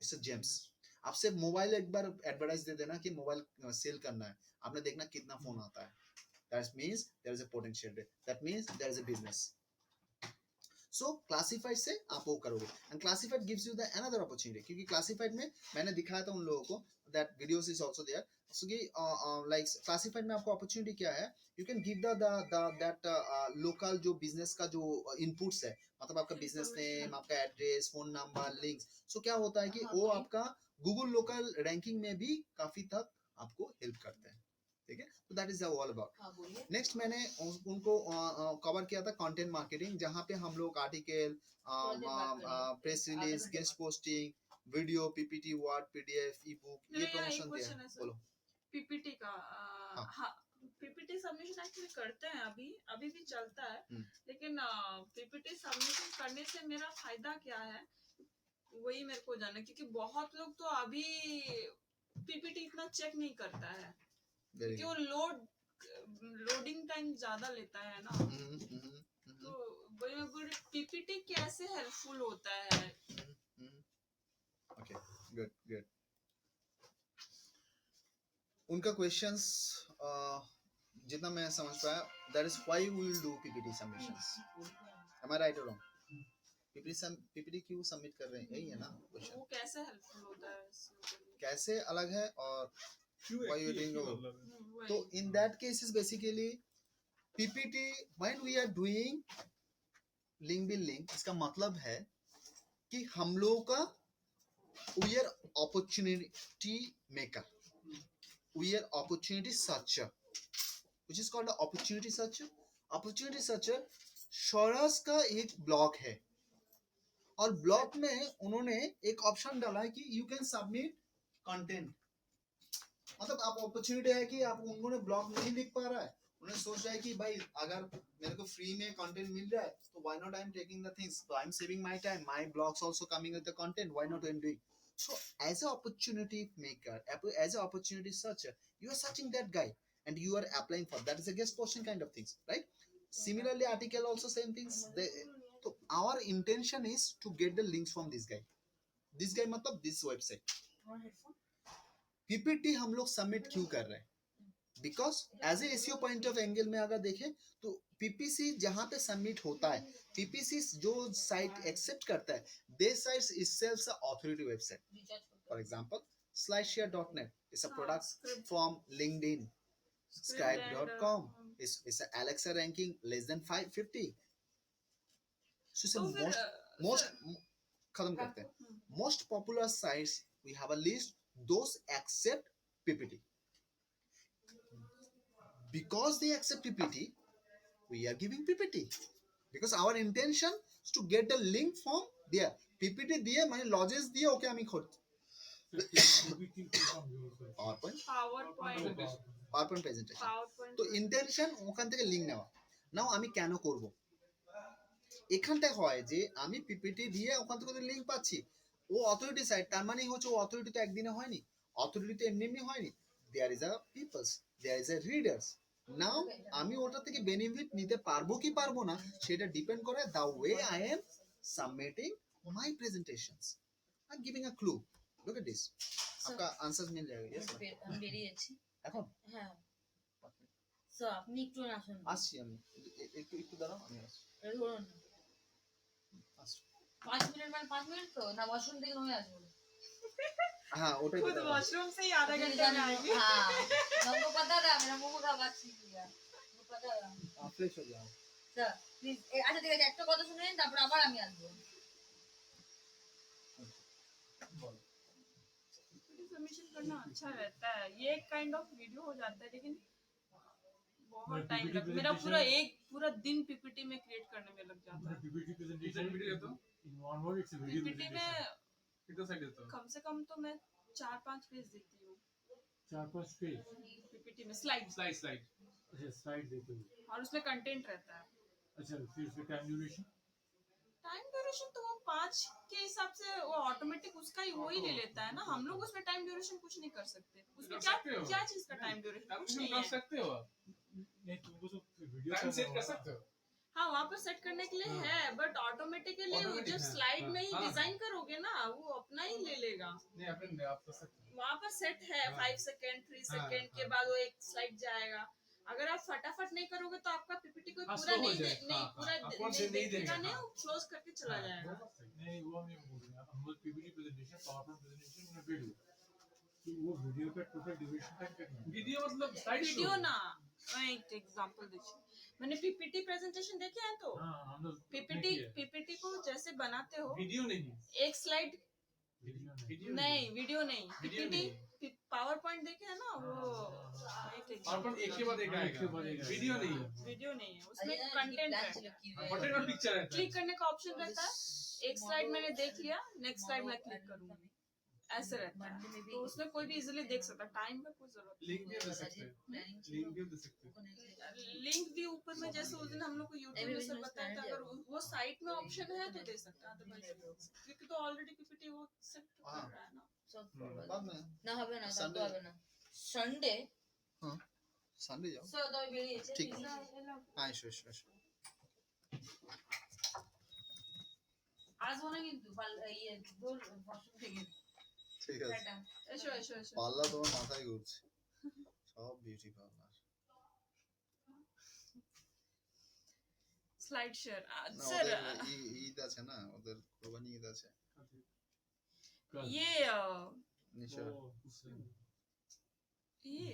it's a gems, आप सिर्फ mobile एक बार advertise दे देना कि mobile cell करना है, आपने देखना कितना फोन आता है, that means there is a potential, that means there is a business. So classified से आप वो करोगे, and classified gives you the another opportunity, क्योंकि क्लासिफाइड में मैंने दिखाया था उन लोगों को, that videos is also there. So कि लाइक क्लासिफाइड में आपको अपॉर्चुनिटी क्या है, you can give the that local जो बिजनेस का जो इनपुट्स है, मतलब आपका बिजनेस नेम, आपका address, phone number, links. So क्या होता है कि वो आपका गूगल लोकल रैंकिंग में भी काफी तक आपको हेल्प करते हैं, ठीक है। तो that is all about. Next मैंने उनको कवर किया था कंटेंट मार्केटिंग, जहाँ पे हम लोग article, press release, guest posting, video, PPT, word, PDF, ई बुक, ये प्रमोशन दिया है। बोलो पीपीटी का हाँ, पीपीटी सबमिशन एक्चुअली करते हैं, अभी भी चलता है, लेकिन पीपीटी सबमिशन करने से मेरा फायदा क्या है वही मेरे को जानना, क्योंकि बहुत लोग तो अभी पीपीटी इतना चेक नहीं करता है, क्योंकि वो लोडिंग टाइम ज्यादा लेता है ना। तो वही मैं बोल रही, पीपीटी कैसे हेल्पफुल होता है। Okay, good good. उनका क्वेश्चंस जितना मैं समझ पाया, that is why we will do PPT submissions, am I right और रॉन्ग? पीपीटी क्यों सबमिट कर रहे हैं, यही है ना क्वेश्चन? वो कैसे हेल्पफुल होता है कैसे अलग है और व्हाई यू डूइंग वो। तो in that case is basically PPT when we are doing link bill link, इसका मतलब है कि हम लोगों का we are opportunity maker, we are opportunity searcher, which is called opportunity searcher. Opportunity searcher शोरस का एक ब्लॉग है, और ब्लॉग में उन्होंने एक ऑप्शन डाला है कि यू कैन सबमिट कंटेंट। मतलब आप अपॉर्चुनिटी है कि आप उन्होंने ब्लॉग नहीं लिख पा रहा है, उन्होंने सोच रहा है कि भाई अगर मेरे को फ्री में कंटेंट मिल रहा है तो why not I am taking the things, I am saving my time, my blogs also coming with the content, why not I am doing. So as a opportunity maker, as a opportunity searcher, you are searching that guy and you are applying for that, is a guest posting kind of things, right? Similarly article also same things, so our intention is to get the links from this guy मतलब this website। PPT हम लोग submit क्यों कर रहे हैं, because as a SEO point of angle में अगर देखें तो पीपीसी जहां पे सबमिट होता है, पीपीसी जो साइट एक्सेप्ट करता है, दे site itself a authority website। For example, slideshare.net is a product from LinkedIn, scribe.com is a Alexa ranking less than 550, so it's a most खत्म करते हैं, most popular sites we have a list, those accept PPT, because they accept PPT we are giving PPT, because our intention is to get the link from there। PPT दिए माने lodges दिए, okay আমি खुद PowerPoint presentation, তো intention ওখান থেকে link নেওয়া। নাও আমি কেন করব, এখানটা হয় যে আমি পিপিটি দিয়ে ওখান থেকে লিংক পাচ্ছি, ও অথরিটি সাইট, তার মানে হচ্ছে ও অথরিটি তো একদিনে হয়নি, অথরিটি তো এমনি এমনি হয়নি, there is a peoples, there is a readers. Now আমি ওটা থেকে বেনিফিট নিতে পারবো কি পারবো না সেটা ডিপেন্ড করে the way I am submitting my presentations, I am giving a clue, look at this. आपका आंसर मिल जाएगा। यस আমি বেরিয়ে যাচ্ছি। এখন হ্যাঁ স্যার আপনি একটু আসুন, আসছি আমি, একটু একটু দাঁড়াও, আমি আসছি। ধরুন 5 मिनट মানে 5 मिनट तो ना वॉशरूम থেকে নয় আসবো। हाँ ওটাই खुद वॉशरूम से ही आधा घंटे में आएंगे। हाँ हमको पता था, मेरा मुंह का बात सीख लिया, मुझे पता था। आप फ्रेश हो जाओ স্যার প্লিজ আচ্ছা ঠিক আছে, একটা কথা শুনে নিন তারপর আবার আমি আসবো। सबमिशन करना अच्छा रहता है, ये एक काइंड ऑफ वीडियो हो जाता है, लेकिन बहुत टाइम लगता है, मेरा पूरा दिन पीपीटी में क्रिएट करने में लग जाता है। पीपीटी प्रेजेंटेशन वीडियो तो in one word it's a video PPT में कितना साइड देता हो? कम से कम तो मैं 4-5 पेज देती हूँ 4-5 पेज पीपीटी में, स्लाइड स्लाइड अच्छा स्लाइड देते हो, और उसमें कंटेंट रहता है। अच्छा फिर उसका टाइम ड्यूरेशन तो वो 5 के हिसाब से वो ऑटोमेटिक उसका ही वो ही ले लेता है ना, हम लोग उसमें टाइम ड्यूरेशन कुछ नहीं कर सकते, उसमें क्या चीज का टाइम ड्यूरेशन कुछ नहीं कर है। सकते हो आप, नहीं तुमको तो वीडियो टाइम सेट कर सकते हो। हाँ वहाँ पर सेट करने के लिए हाँ। है, बट ऑटोमेटिकली Automatic जब है, स्लाइड हाँ, में ही हाँ, डिजाइन करोगे ना, वो अपना ही ले लेगा। नहीं अपन आप कर सकते हैं। वहाँ पर सेट है हाँ। 5 सेकेंड 3 हाँ, सेकेंड के हाँ। बाद वो एक स्लाइड जाएगा। अगर आप फटाफट नहीं करोगे तो आपका पीपीटी कोई हाँ, पूरा slow हो नहीं जाए, नहीं हाँ, पूरा हाँ, upload नहीं नहीं देखेगा देगा, नहीं, हाँ। वो क्लोज करके चला हाँ, जाएगा। नहीं वो हम नहीं बोल रहे हैं, हम लोग PPT presentation power point presentation में वीडियो, तो वो वीडियो का टोटल ड्यूरेशन टाइम कितना है? वीडियो मतलब स्लाइड शो। वीडियो ना, मैं एक एग्जांपल देखिए, मैंने पीपीटी प्रेजेंटेशन देखे हैं तो हाँ हम लोग पीपीटी पीपीटी को जैसे बनाते हो, वीडियो नहीं है। एक स्लाइड वीडियो नहीं, वीडियो नहीं, वीडियो पीपीटी पावर पॉइंट देखे है ना वो, एक और अपन एक के बाद एक हाँ, एक के बाद आएगा। एक वीडियो आएगा। नहीं है। वीडियो नहीं है, उसमें कंटेंट है। बटन और पिक्चर रहता है। क्लिक करने का ऑप्शन रहता है, एक स्लाइड मैंने देख लिया, नेक्स्ट स्लाइड में क्लिक करूंगी, ऐसे रहता है। तो उसमें कोई भी इजीली देख सकता है, टाइम का कोई जरूरत लिंक भी दे सकते हैं। लिंक भी दे सकते हैं। नहीं। लिंक भी ऊपर में, जैसे उस दिन हम लोग को यूट्यूब में सब बताया था, अगर वो साइट में ऑप्शन है तो दे सकता है, अदरवाइज क्योंकि तो ऑलरेडी पीपीटी वो सेट कर रहा है ना। बाद में না হবে না, তা তো Sunday- হবে না। সানডে সানডে যাও। সো তবে বেরিয়েছে ঠিক। হ্যাঁ এসো এসো এসো। আসবো না কিন্তু ইয়ে দূর বসন থেকে ঠিক আছে। টাটা। এসো এসো এসো। পাল্লা তোমার মাথায় ঘুরছে, সব বিউটি পার্লার। স্লাইড শেয়ার না স্যার, ওদের ঈদ আছে না, ওদের কোরবানি ঈদ আছে। ये নিশা ये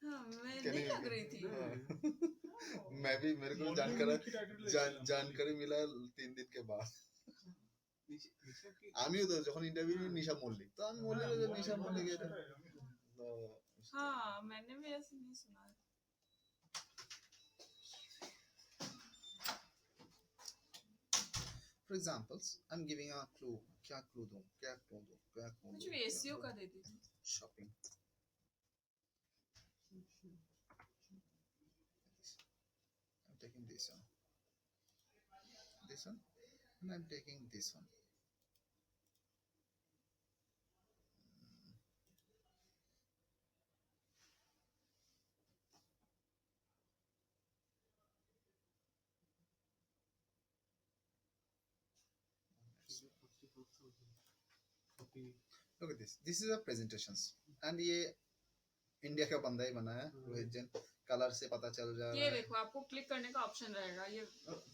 हाँ मैं क्या नहीं नहीं लग रही थी। मैं भी, मेरे को जानकारी मिला 3 दिन के बाद। আমিও তো যখন ইন্টারভিউ নিশা মল্লিক, তো আমি মল্লিক নিশা মল্লিক এটা তো हाँ मैंने भी ऐसे नहीं सुना है। For examples I am giving a clue. क्या क्लू दूं, क्या क्लू दूं, क्या क्लू मुझे भी एसईओ का दे दीजिए। Shopping. I'm taking this one, and I'm taking this one. Look at this. This is a presentations, and ये इंडिया का बंदा ही बनाया है, रोहित जैन। कलर से पता चल ये जाएगा। देखो आपको क्लिक करने का ऑप्शन रहेगा, ये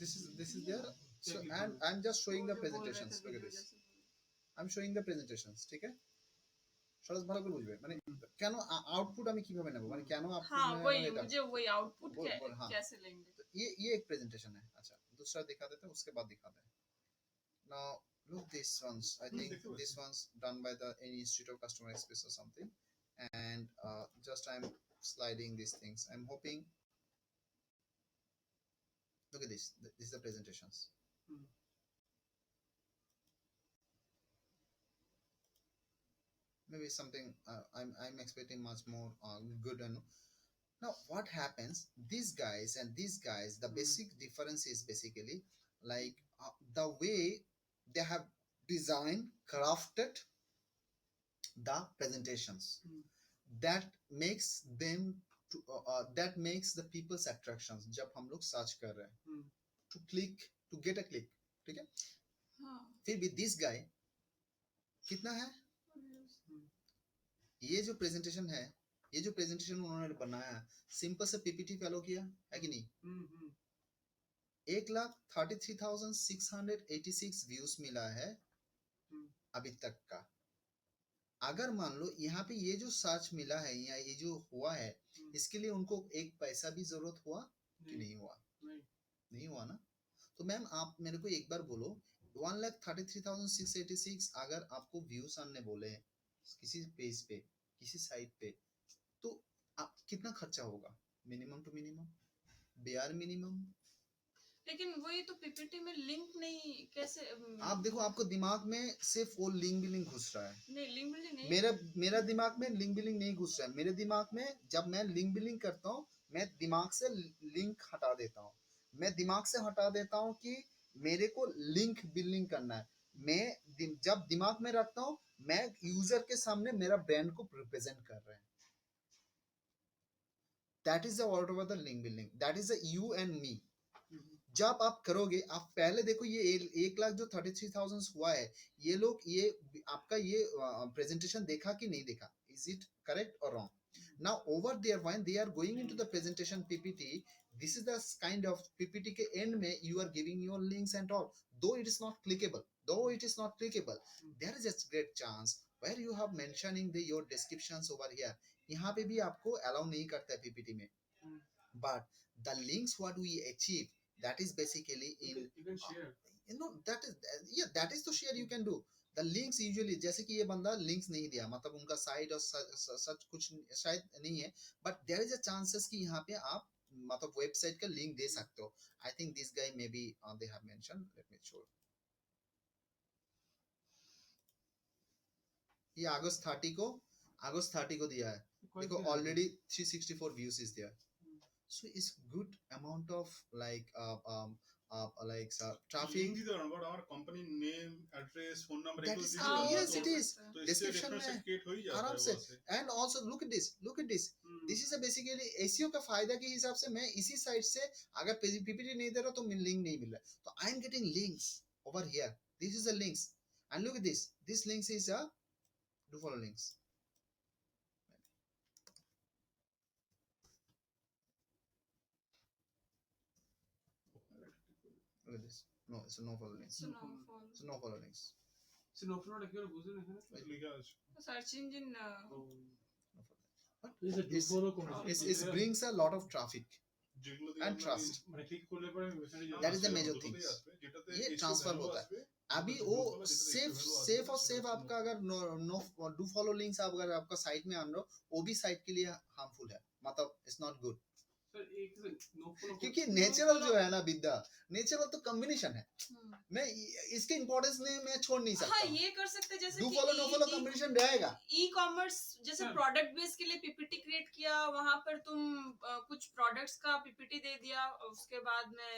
This is there. So and I'm just showing the presentations. Look at this. I'm showing the presentations. ठीक है? সহজ ভালো করে বুঝবে, মানে কেন আউটপুট আমি কিভাবে নেব, মানে কেন हाँ आउटपुट वही मुझे वही आउटपुट बोल, हाँ। कैसे लेंगे। तो ये एक प्रेजेंटेशन है। अच्छा दूसरा दिखा देते हैं, उसके बाद दिखाते हैं। Now look this ones. I think this one's done by the any Institute of Customer Experience or something, and just I'm sliding these things. I'm hoping. Look at this. This is the presentations. Maybe something I'm expecting much more good. And now what happens? These guys and these guys, the basic difference is basically like the way they have designed, crafted the presentations. That makes them to that makes the people's attractions. जब हम लोग search कर रहे हैं to click, to get a click, ठीक है? हाँ फिर भी this guy कितना है? ये जो प्रेजेंटेशन है, ये जो प्रेजेंटेशन उन्होंने बनाया, सिंपल से पीपीटी फॉलो किया है कि नहीं? 1,33,686 व्यूज मिला है अभी तक का। अगर मान लो यहाँ पे ये जो सर्च मिला है या ये जो हुआ है, इसके लिए उनको एक पैसा भी जरूरत हुआ कि नहीं हुआ? नहीं हुआ ना। तो मैम आप मेरे को एक बार बोलो, 1,33,686 अगर आपको व्यूज आने बोले किसी पेज पे, किसी साइट पे, तो आप कितना खर्चा होगा? Minimum to minimum, bare minimum. लेकिन वही तो पीपीटी में लिंक नहीं कैसे आप देखो, आपको दिमाग में सिर्फ वो लिंक बिलिंग घुस रहा है। नहीं लिंक बिल्डिंग नहीं। मेरा दिमाग में लिंक बिलिंग नहीं घुस रहा है। मेरे दिमाग में जब मैं लिंक बिलिंग करता हूँ, मैं दिमाग से लिंक हटा देता हूँ। मैं दिमाग से हटा देता हूँ कि मेरे को लिंक बिलिंग करना है। मैं जब दिमाग में रखता हूँ, मैं यूजर के सामने मेरा ब्रांड को रिप्रेजेंट कर रहे हैं। That is the word over the link building. That is the you and me. जब आप करोगे, आप पहले देखो ये 1 लाख जो 33,000 हुआ है, ये लोग ये आपका ये प्रेजेंटेशन देखा कि नहीं देखा, इज इट करेक्ट और wrong? Now over there when they are going into the presentation PPT, this is the kind of PPT के end में you are giving your links and all, though it is not clickable, there is a great chance where you have mentioning your descriptions over here, यहाँ पे भी आपको allow नहीं करता है PPT में, but the links what we achieve, that is basically in You can share. that is, yeah, that is to share you can do the links usually, जैसे कि ये बंदा links नहीं दिया, मतलब उनका साइट और सच कुछ शायद नहीं है, but there is a chances कि यहाँ पे आप मतलब वेबसाइट का लिंक दे सकते हो. I think this guy maybe they have mentioned, let me show. ये अगस्त 30 को दिया है, देखो already 364 views is there, so it's good amount of like traffic. Link दिते পারেন, বাট আমার company name, address, phone number That এগুলো is, দিতে পারেন, yes, it is. তো Description रेफरेंस में क्रिएट हो ही जाता आराम है से. वहां से. And also look at this. This is a basically SEO का फायदा के हिसाब से मैं इसी साइट से अगर PPT नहीं दे रहा तो मुझे लिंक नहीं मिल रहा, तो I am getting links over here. This is the links, and look at this links is a do follow links. Look at this. No, it's a no follow links. So no follow. It's a no follow links. সে no ফলোটা কি করে বুঝলেন এখানে? লিখা আছে Search engine But এই যে it's, follow কোন it brings a lot of traffic যেগুলো দিয়ে and আমরা trust. মানে ক্লিক করলে পরে ওয়েবসাইটে That is the আসবে, major দুটোতেই things. আসবে, যেটাতে ये SEO transfer value होता है. আসবে, अभी যেটাতে वो do follow, जेटाते सेफ SEO value सेफ আসবে, और सेफ সেটাতে आपका अगर नो डू फॉलो लिंक्स आप अगर आपका साइट में आन रहे हो, वो भी साइट के लिए हार्मफुल है, मतलब इट्स नॉट गुड, স্যার এই কি নো ফলো क्योंकि नेचुरल जो है ना विद्या, नेचुरल तो कॉम्बिनेशन है, मैं इसके इम्पोर्टेंस ने मैं छोड़ नहीं हाँ सकता. ये कर सकते हैं, जैसे डू कि फॉलो नो फॉलो कॉम्बिनेशन रहेगा. ई कॉमर्स जैसे हाँ। प्रोडक्ट बेस के लिए पीपीटी क्रिएट किया, वहां पर तुम कुछ प्रोडक्ट्स का पीपीटी दे दिया, उसके बाद में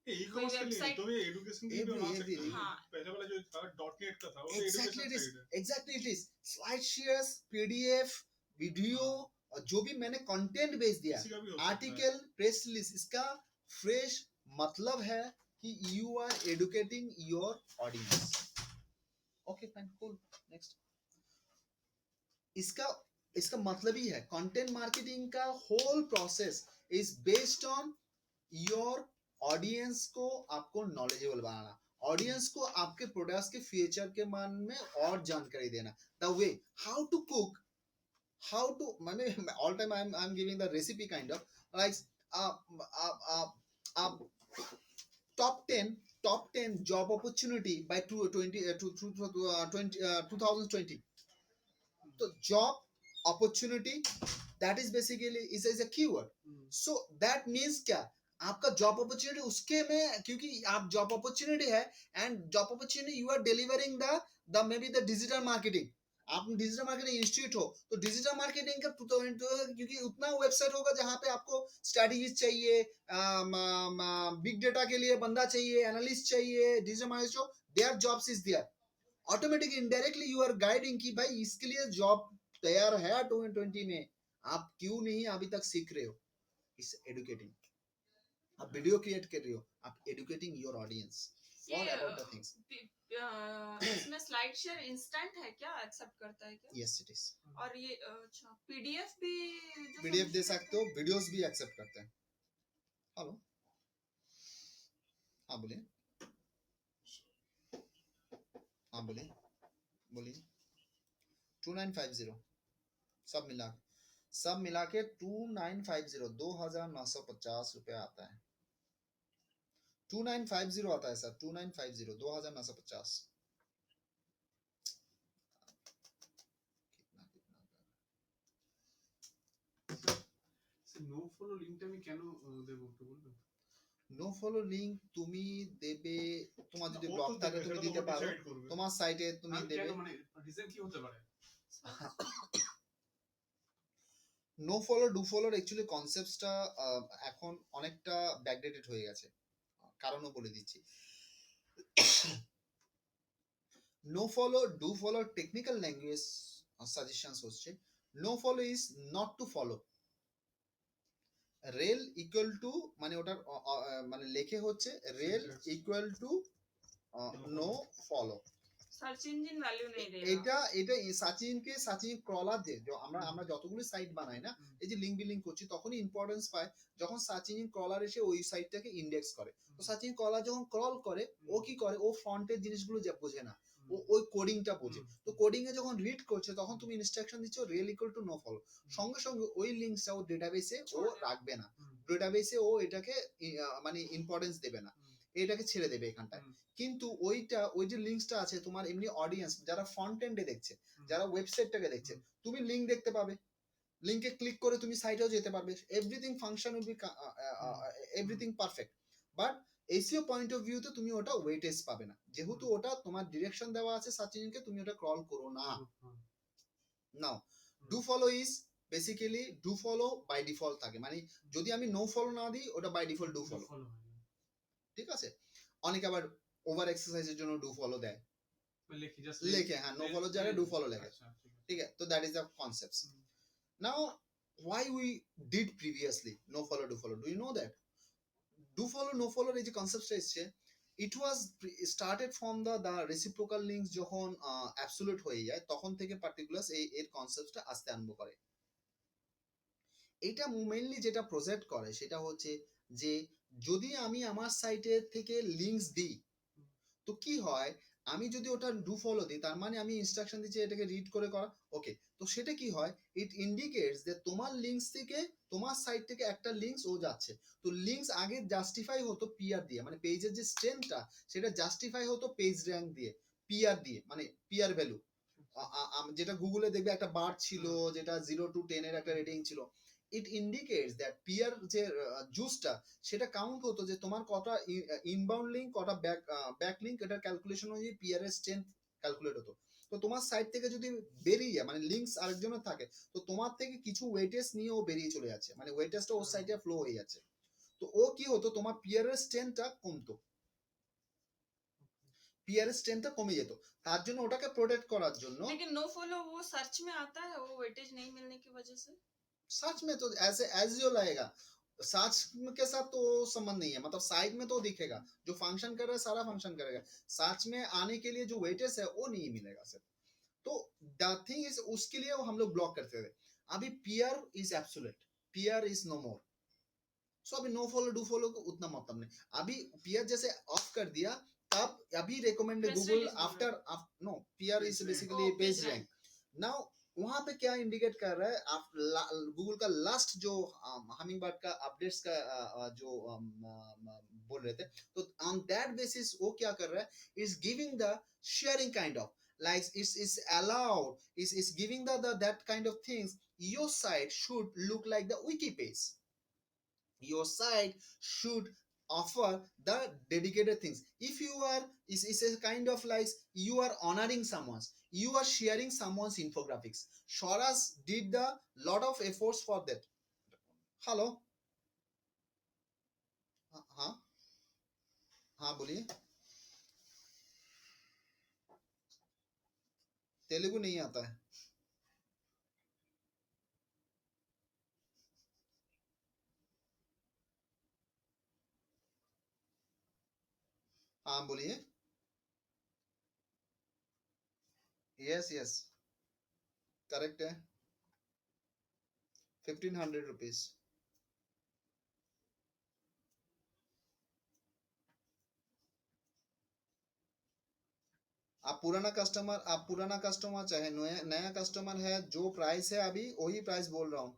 ई कॉमर्स के लिए website- तो ये एजुकेशन के लिए भी बना सकते हैं. हाँ। पहले वाला जो था .NET का था, वो तो Exactly education it is. Side है. Exactly it is. Slide shares, PDF, video और जो भी मैंने कंटेंट भेज दिया, किसी का भी हो सकता है. आर्टिकल, प्रेस रिलीज, इसका फ्रेश मतलब है कि you are educating your audience. Okay fine, cool, next. इसका मतलब ही है कंटेंट मार्केटिंग का whole process is based on your audience को आपको नॉलेजेबल बनाना, ऑडियंस को आपके प्रोडक्ट्स के फीचर के मान में और जानकारी देना. The way how to cook, how to मैंने all time I'm giving the recipe kind of like top 10 job opportunity by 2020. So job opportunity, that is basically is a keyword. So that means क्या, आपका job opportunity उसके में, क्योंकि आप job opportunity है and job opportunity you are delivering the may be the digital marketing. आप digital marketing institute हो तो डिजिटल मार्केटिंग का क्योंकि उतना वेबसाइट होगा जहां पे आपको स्ट्रेटजीज चाहिए, बिग डेटा के लिए बंदा चाहिए, एनालिस्ट चाहिए, डिजिटल मार्केटिंग हो, there jobs is there. Automatically indirectly you are guiding कि भाई इसके लिए जॉब तैयार है 2020 में, आप क्यों नहीं अभी तक सीख रहे हो. इस एडुकेटिंग, आप वीडियो क्रिएट कर रहे हो, आप educating your audience for about the things. इसमें स्लाइड शेयर इंस्टेंट है क्या, एक्सेप्ट करता है क्या? Yes it is. और ये अच्छा पीडीएफ भी जो पीडीएफ दे solution सकते हो, वीडियोस भी एक्सेप्ट करते हैं. हेलो, हाँ बोलिए, हाँ बोलिए 2950 सब मिला के 2950 2950 रुपए आता है. 2950 आता है सर, 2950 2950. নো ফলো লিংকটা আমি কেন দেব একটু বলবেন? নো ফলো লিংক তুমি দেবে, তোমার যদি ও ব্লগ তো থাকে দেবে, তুমি সেটা তো দিতে ও পারো, decide করবে. তোমার সাইটে তুমি আমি দেবে. কেন মানে রিজন কি হতে পারে? নো ফলো ডু ফলোর অ্যাকচুয়ালি কনসেপ্টটা এখন অনেকটা ব্যাকডেটেড হয়ে গেছে, কারণও বলে দিচ্ছি. নো ফলো ডু ফলোর টেকনিক্যাল ল্যাঙ্গুয়েজ সাজেশনস হচ্ছে no follow is not to follow. Rel equal to মানে ওটার মানে লেখে হচ্ছে rel equal to no follow. Search engine value नहीं देगा। এটা এটা সাচিনকে ক্রলার যে আমরা আমরা যতগুলো সাইট বানাই না, এই যে লিংক বিলিং করছি তখনই ইম্পর্টেন্স পায় যখন সাচিন ক্রলার এসে ওই সাইটটাকে ইন্ডেক্স করে। তো সাচিন ক্রলার যখন ক্রল করে ও কি করে, ও ফ্রন্টের জিনিসগুলো যা বোঝে না, ও ওই কোডিংটা বোঝে। তো কোডিং এ যখন রিড করছে তখন তুমি ইনস্ট্রাকশন দিচ্ছ rail equal to no follow, সঙ্গে সঙ্গে ওই লিঙ্কটা ও ডেটাবেসে ও রাখবে না, ডেটাবেসে ও এটাকে মানে ইম্পর্টেন্স দেবে না, এটাকে ছেড়ে দেবে এখানটায়। কিন্তু ওইটা ওই যে লিঙ্কসটা আছে তোমার এমনি অডিয়েন্স যারা ফ্রন্ট এন্ডে দেখছে, যারা ওয়েবসাইটটাকে দেখছে, তুমি লিঙ্ক দেখতে পাবে, লিঙ্কে ক্লিক করে তুমি সাইটেও যেতে পারবে, everything function will be everything perfect. But SEO point of ভিউতে তুমি ওটা ওয়েটেজ পাবে না, যেহেতু ওটা তোমার ডিরেকশন দেওয়া আছে সার্চ ইঞ্জিনকে, তুমি ওটা ক্রল করো না। Now do follow is basically do follow by default থাকে, মানে যদি আমি নো ফলো না দিই ওটা বাই ডিফল্ট ডু ফলো, ঠিক আছে। অনেকে আবার ওভার এক্সারসাইজের জন্য ডু ফলো দেয়, লেখে হ্যাঁ নো ফলো জায়গায় ডু ফলো লেখে, ঠিক আছে। তো that is the concept. Now why we did previously no follow do follow, do you know that do follow no follow এই যে কনসেপ্টটা এসেছে, it was started from the reciprocal links যখন অ্যাবসলিউট হয়ে যায় তখন থেকে পার্টিকুলার এর কনসেপ্টটা আসতে আরম্ভ করে। এটা মেইনলি যেটা প্রজেক্ট করে সেটা হচ্ছে যে যদি আমি আমার সাইটে থেকে লিংকস দিই তো কি হয়, আমি যদি ওটা ডু ফলো দিই তার মানে আমি ইনস্ট্রাকশন দিচ্ছি এটাকে রিড করে করা, ওকে। তো সেটা কি হয়, ইট ইন্ডিকেটস যে তোমার লিংকস থেকে তোমার সাইট থেকে একটা লিংকস ও যাচ্ছে। তো লিংকস আগে জাস্টিফাই হতো পিআর দিয়ে, মানে পেজের যে স্ট্রেংথটা সেটা জাস্টিফাই হতো পেজ র্যাঙ্ক দিয়ে, পিআর দিয়ে, মানে পিআর ভ্যালু। যেটা গুগলে দেখবে একটা বার ছিল যেটা 0 to 10 এর একটা রেটিং ছিল, ইট ইন্ডিকেটস দ্যাট পিআর যে জুসটা সেটা কাউন্ট হতো যে তোমার কটা ইনবাউন্ড লিঙ্ক কটা ব্যাক লিঙ্ক, এটার ক্যালকুলেশন অনুযায়ী পিআর এর স্ট্রেংথ ক্যালকুলেট হতো। তো তোমার সাইট থেকে যদি বেরিয়ে যায় মানে লিঙ্কস আরেকজনের থাকে তো তোমার থেকে কিছু ওয়েটেজ নিয়ে ও বেরিয়ে চলে যাচ্ছে, মানে ওয়েটেজটা ওর সাইটে ফ্লো হয়ে যাচ্ছে। তো ও কি হতো, তোমার পিআর এর স্ট্রেংথটা কমতো, পিআর এর স্ট্রেংথটা কমে যেত। তার জন্য ওটাকে প্রোটেক্ট করার জন্য, लेकिन नो फॉलो वो सर्च में आता है वो वेटेज नहीं मिलने की वजह से। सर्च में तो ऐसे एज यूजुअल आएगा, सर्च के साथ तो संबंध नहीं है, मतलब साइट में तो दिखेगा जो फंक्शन कर रहा है सारा फंक्शन करेगा, सर्च में आने के लिए जो वेटेज है वो नहीं मिलेगा सर। तो द थिंग इज उसके लिए वो हम लोग ब्लॉक करते थे। अभी PR is absolute, PR is no more. So अभी नो फॉलो डू फॉलो को उतना मतलब नहीं, अभी पीआर जैसे ऑफ कर दिया तब अभी recommended Press Google release after no PR is basically Oh, page page रैंक। नाउ वहां पे क्या इंडिकेट कर रहा है, गूगल का लास्ट जो हमिंग बर्ड का अपडेट्स का जो बोल रहे थे, तो ऑन दैट बेसिस वो क्या कर रहा है, is giving the sharing kind of like is allowed is giving the that kind of things, your site should look like the wiki page, your site should offer the dedicated things. If you are is a kind of like you are honoring someone's, you are sharing someone's infographics. Shoras did the lot of efforts for that. Hello, हाँ हाँ बोलिए, तेलुगु नहीं आता है। हाँ बोलिए, yes yes correct है, 1500 rupees. आप पुराना कस्टमर चाहे नया कस्टमर है, जो प्राइस है अभी वही प्राइस बोल रहा हूँ।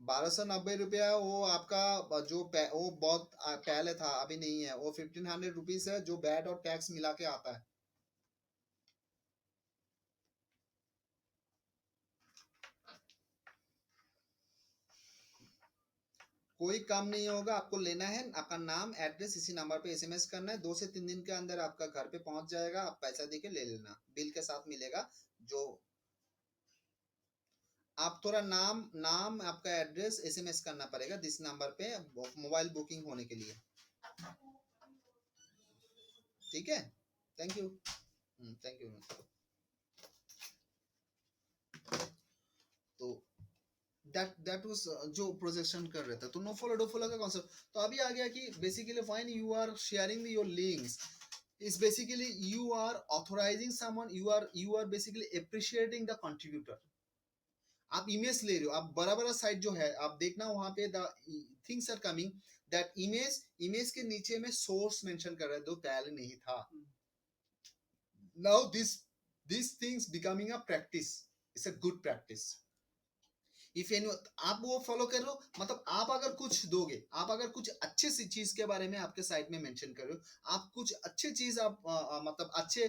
1290 रुपया वो आपका जो वो बहुत पहले था, अभी नहीं है, वो 1500 रुपीज है जो बैट और टैक्स मिला के आता है। कोई काम नहीं होगा, आपको लेना है आपका नाम एड्रेस इसी नंबर पे एसएमएस करना है, 2 से 3 दिन के अंदर आपका घर पे पहुंच जाएगा, आप पैसा देके ले लेना, बिल के साथ मिलेगा। जो आप थोड़ा नाम आपका एड्रेस एसएमएस करना पड़ेगा दिस नंबर पे मोबाइल बुकिंग होने के लिए, ठीक है। Thank you, thank you. that was जो प्रोजेक्शन कर रहे थे, तो नो फॉलो डू फॉलो का कॉन्सेप्ट तो अभी आ गया कि basically when you are sharing your links is basically you are authorizing someone, you are basically appreciating the contributor. आप इमेज ले रहे हो, आप बड़ा बड़ा साइट जो है आप देखना वहां पे the things are coming that image के नीचे में सोर्स मेंशन कर रहा है, दो पहले नहीं था. Now these things becoming a practice, it's a good practice. If any आप वो फॉलो कर रहे हो, मतलब आप अगर कुछ दोगे, आप अगर कुछ अच्छे सी चीज के बारे में आपके साइट में मेंशन कर रहे हो, आप कुछ अच्छी चीज आप मतलब अच्छे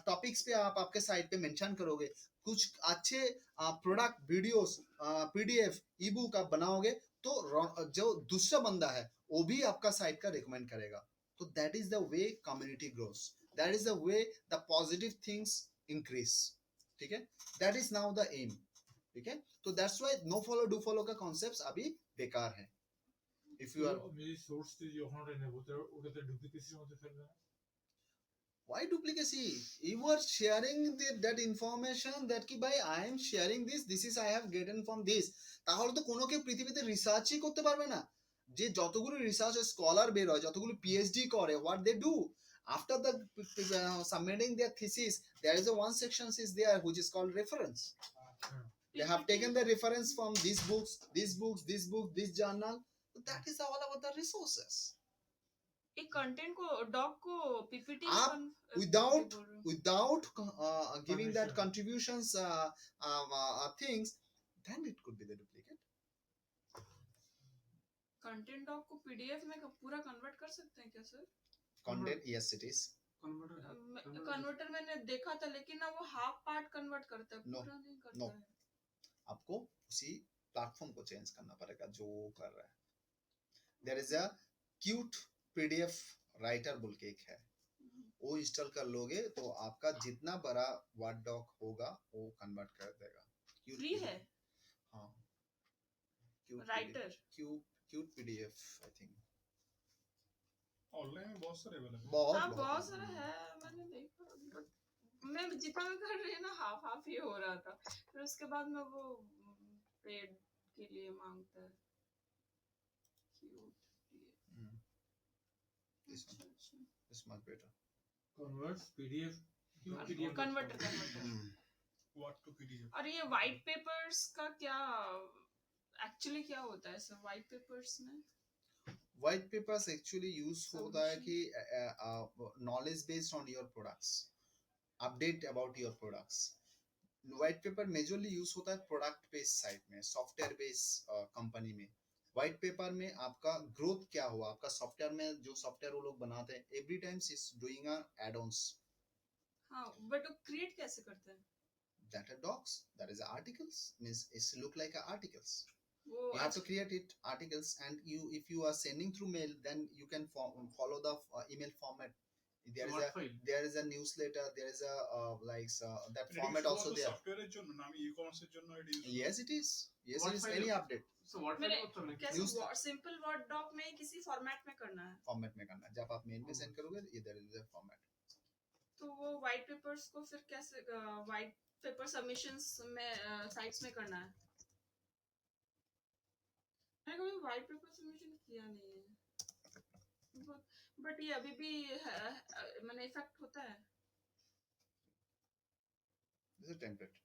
टॉपिक्स पे आप आपके साइट पे मेंशन करोगे, कुछ अच्छे प्रोडक्ट वीडियोस पीडीएफ ई बुक आप बनाओगे, तो जो दूसरा बंदा है वो भी आपका साइट का रिकमेंड करेगा. तो that is the way community grows, that is the way the positive things increase. ठीक है, that is now the aim. ठीक है, तो that's why no follow do follow का कॉन्सेप्ट्स अभी बेकार है. इफ यू आर मेरी सोर्स से যখন ওটা নেব তো ওটাতে ডুপ্লিকেসির মধ্যে ফেলবে না? why duplicacy? You are sharing that information that ki bhai I am sharing this is I have gotten from this. তাহলে তো কোনো কেউ পৃথিবীতে রিসার্চই করতে পারবে না. যে যতগুলো রিসার্চ স্কলার বের হয়, যতগুলো পিএইচডি করে, what they do after the submitting their thesis, there is a one section is there which is called reference. They have taken the reference from these books, this journal. So that is all about the resources. एक content को dock को PPT आप without giving that contributions things, then it could be the duplicate. Content doc को PDF में पूरा convert कर सकते हैं क्या sir? Content, yes it is. Converter मैंने देखा था, लेकिन ना वो हाफ पार्ट कन्वर्ट करता है, No, पूरा नहीं करता no. है. आपको उसी प्लेटफॉर्म को चेंज करना पड़ेगा जो कर रहा है. There is a cute PDF writer बोल के एक है, वो इंस्टॉल कर लोगे तो आपका जितना बड़ा वर्ड डॉक होगा वो कन्वर्ट कर देगा. फ्री है हाँ, writer. Cute PDF I think online में बहुत सारे अवेलेबल हैं. बहुत सारा है, मैंने देखा. मैं जितना भी कर रही ना हाफ ही हो रहा था, फिर उसके बाद में वो पेड के लिए मांगता है. This one is much better. Converts PDF converter. What to PDF. और ये व्हाइट पेपर्स का क्या एक्चुअली क्या होता है सर? व्हाइट पेपर्स में White papers actually यूज होता है कि knowledge based on your products, update about your products. White paper majorly use होता है प्रोडक्ट बेस्ड साइट में, सॉफ्टवेयर बेस्ड कंपनी में. व्हाइट पेपर में आपका ग्रोथ क्या हुआ, आपका सॉफ्टवेयर में जो सॉफ्टवेयर वो लोग बनाते हैं every time is doing add ons. हाँ, बट वो क्रिएट कैसे करते हैं? That are docs, that is articles, means it's look like a articles. वो You have to create it articles, and you if you are sending through mail, then you can follow the email format. There is a newsletter, there is a that format also there. সফটওয়্যারের জন্য না, আমি ই-কমার্সের জন্য এটা use Yes it is, yes it is. What Any file? update So what मैंने होता है? कैसे सिंपल वर्ड डॉक में किसी फॉर्मेट में करना है, फॉर्मेट में करना है. जब आप मेल में सेंड करोगे इधर इधर फॉर्मेट. तो वो व्हाइट पेपर्स को फिर कैसे व्हाइट पेपर सबमिशंस में साइट्स में करना है? मैंने कभी व्हाइट पेपर सबमिशन किया नहीं है, बट ये अभी भी मैंने इफेक्ट होता है. This is a template.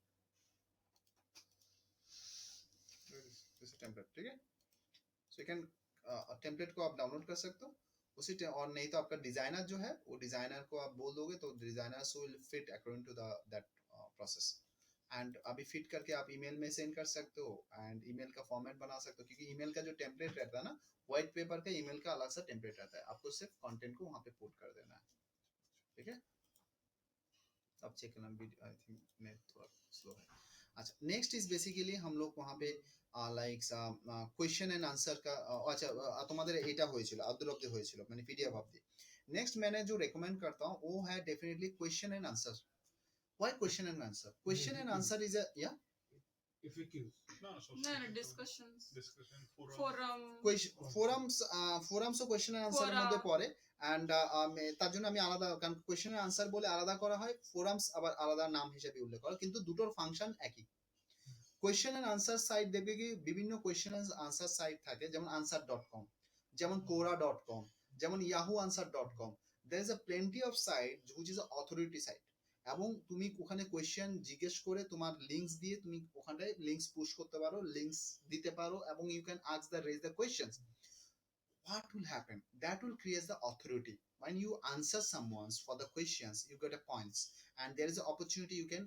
This is a template. ठीक है, so you can टेम्पलेट को आप डाउनलोड कर सकते हो उसी और नहीं तो आपका डिजाइनर जो है वो डिजाइनर को आप बोल दोगे तो designer will fit according to that process. And अभी फिट करके आप ईमेल में सेंड कर सकते हो एंड ईमेल का फॉर्मेट बना सकते हो, क्योंकि ईमेल का जो टेम्पलेट रहता है ना, व्हाइट पेपर का ईमेल का अलग सा टेम्पलेट रहता है, आपको सिर्फ कंटेंट को वहां पे पुट कर देना है. ठीक है, अब चेक करना वीडियो, आई थिंक नेट थोड़ा स्लो है. अच्छा, नेक्स्ट इज बेसिकली हम लोग वहां पे লাইক কোয়েশ্চেন এন্ড আনসার का আচ্ছা তোমাদের এটা হয়েছিল আব্দুল অব্দি হয়েছিল মানে পিডিএফ অব্দি. नेक्स्ट मैंने जो रेकमेंड करता हूं वो है definitely question and answer. Why question and answer? Question and answer is a या FAQs না ডিসকাশনস ডিসকাশন ফোরাম ফোরামস ও কোয়েশ্চেন এন্ড আনসারের মধ্যে পড়ে. এন্ড তার জন্য আমি আলাদা, কারণ কোয়েশ্চেন এন্ড আনসার বলে আলাদা করা হয়, ফোরামস আবার আলাদা নাম হিসেবে উল্লেখ করা, কিন্তু দুটোর ফাংশন একই. কোয়েশ্চেন এন্ড আনসার সাইট দেখবে কি বিভিন্ন কোয়েশ্চেন এন্ড আনসার সাইট থাকে, যেমন answer.com, যেমন quora.com, যেমন yahooanswer.com. there is a plenty of site which is a authority site, এবং তুমি ওখানে কোয়েশ্চেন জিজ্ঞেস করে তোমার লিংকস দিয়ে তুমি ওখানে লিংকস পুশ করতে পারো, লিংকস দিতে পারো, এবং you can ask the raise the questions. what will happen? That will create the authority. When you answer someone's for the questions, you get a points, and there is an opportunity you can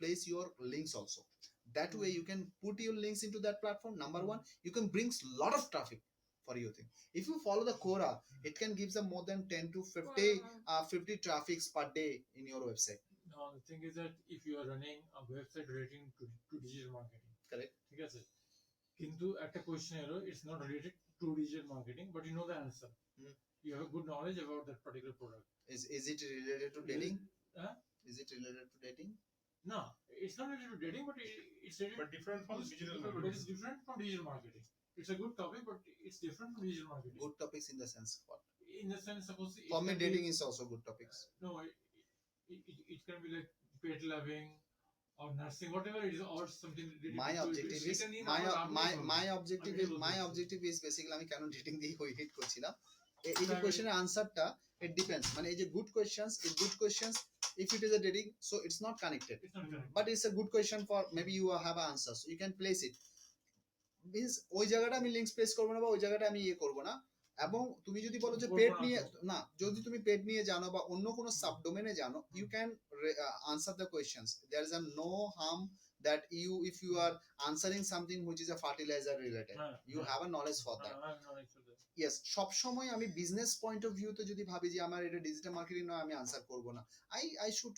place your links also. That way you can put your links into that platform. Number one, you can bring lot of traffic for your thing. If you follow the Quora, it can give them more than 10 to 50 traffics per day in your website. Now the thing is that if you are running a website relating to digital marketing, Correct. ঠিক আছে, কিন্তু একটা question এলো, it's not related to digital marketing, but you know the answer. You have a good knowledge about that particular product. Is it related to dating? Huh? Is it related to dating? No, it's not related to dating, but it's related. But different from digital But marketing. it's different from digital marketing. It's a good topic, but it's different from digital marketing. Good topics in the sense what? In the sense, suppose it For me, can be- dating is also good topics. No, it can be like pet loving or nursing, whatever it is, or something related My to it. objective It's is written in my our my article. my objective আমি is বলতে my চাইছি। objective is basically আমি কেন dating দিয়ে ওই hit করছিলাম, এই যে আমি- কোশ্চেনের আনসারটা ইট ডিপেন্ডস, মানে এই যে good questions, is good questions, if it is a dating, so it's not connected, It's not correct. but it's a good question for maybe you have an answer, so you can place it. means ওই জায়গাটা আমি links place করব না, বা ওই জায়গাটা আমি ইয়ে করব না। এবং তুমি যদি বলো যে করবো পেট না নিয়ে তো। না, যদি তুমি পেট নিয়ে জানো বা অন্য কোনো সাবডোমেনে জানো, you can answer the questions, there is a no harm that you, if you are answering something which is a fertilizer related, হ্যাঁ, you হ্যাঁ, have a knowledge for that. হ্যাঁ, knowledge for that. yes, সব সময় আমি business point of view তে যদি ভাবি যে আমার এটা ডিজিটাল মার্কেটিং নয়, আমি আনসার করব না, I should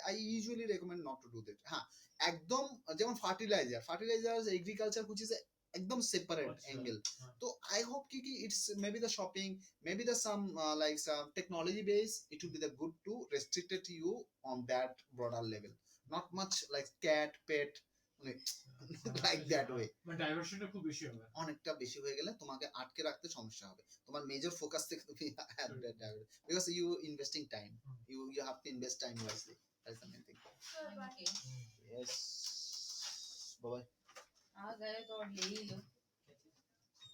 I usually recommend not to do that. হ্যাঁ, একদম যেমন ফার্টিলাইজার এগ্রিকালচার which is একদম সেপারেট আচ্ছা, অ্যাঙ্গেল. হ্যাঁ। তো আই হোপ কি it's maybe the shopping, maybe the some like some technology base, it will be the good to restricted you on that broader level, not much like cat pet like that way. মানে ডাইভার্সনটা খুব বেশি হবে। অনেকটা বেশি হয়ে গেলে তোমাকে আটকে রাখতে সমস্যা হবে, তোমার মেজর ফোকাস থেকে তুমি because you investing time, you have to invest time wisely, that's the main thing. Okay. yes, bye bye. आ गए तो और ले ही लो,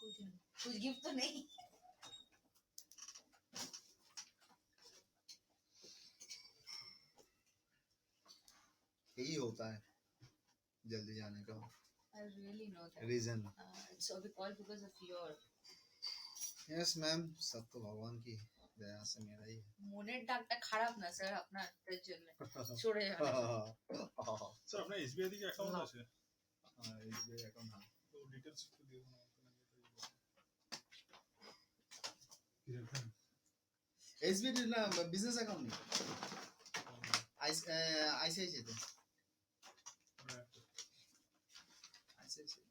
कुछ नहीं, कुछ गिफ्ट तो नहीं। यही होता है जल्दी जाने का I really know that. Reason. It's all because of your yes ma'am, सब तो भगवान की दया से मेरा ही মনের ডাকটা খারাপ না স্যার, আপনার জন্য সরে যাবে। স্যার আপনার এসবিআই থেকে অ্যাকাউন্ট না। আছে? SBI account हाँ. তো ডিটেইলস একটু দিয়ে দিন আমাকে। SBI না বিজনেস অ্যাকাউন্ট নেই, ICICI তে ICICI.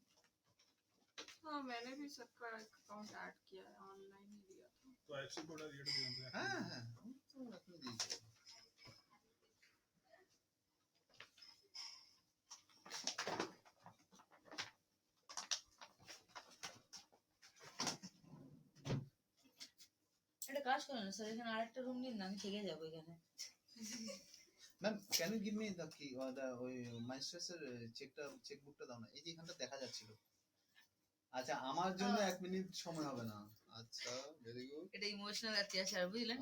हाँ, मैंने भी सबका अकाउंट ऐड किया है, ऑनलाइन ही दिया था। তো আইএফসি কোড আর ইয়েটা দিয়ে দিন। হ্যাঁ হ্যাঁ, তো আপনি দিয়ে দিন. একটা কাজ করুন না স্যার, এখানে আরেকটা রুম নিন না, আমি থেকে যাবো এখানে। Ma'am can you give me the কি দ্য ওই মাইস্ট্রেসের চেকবুকটা দাও না, এই যে এখানটা দেখা যাচ্ছিল। আচ্ছা, আমার জন্য 1 মিনিট সময় হবে না। আচ্ছা, ভেরি গুড. এটা ইমোশনাল অত্যাচার, বুঝলেন?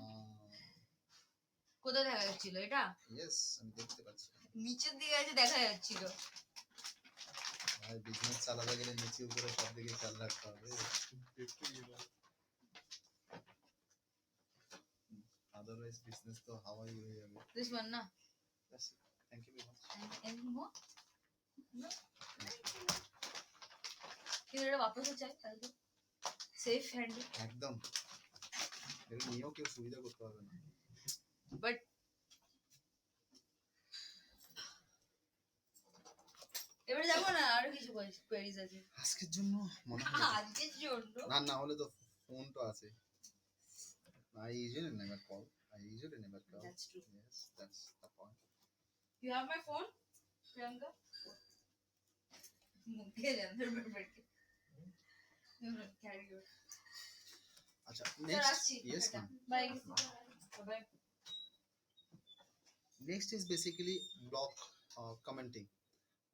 কোথায় দেখা যাচ্ছিল এটা? ইয়েস, আমি দেখতে পাচ্ছি। নিচের দিকে আছে, দেখা যাচ্ছিল। ভাই, বিজনেস চালাতে গেলে নিচে উপরে সব দিকে খেয়াল রাখতে হবে, দেখতে গেল। আদারওয়াইজ বিজনেস তো হাওয়াই হয়ে যাবে। This one না? Thank you very much. Anything more? No? কিন্তু এটা বাপসও চাই তাহলে সেফ হ্যান্ডেল, একদম এটা নিয়েও কেউ সুবিধা করতে পারবে না। বাট এবারে যাবো না, আরো কিছু কোয়েরিজ আছে আজকের জন্য মনে হয় আজকের জন্য। না হলে তো ফোন তো আছে। I usually never call. That's true. Yes, that's the point. You have my phone, Priyanka? मुझे अंदर में बैठ के carry on. আচ্ছা, Sir, next. আসছি। Yes ma'am. Bye. Bye. Next is basically block commenting.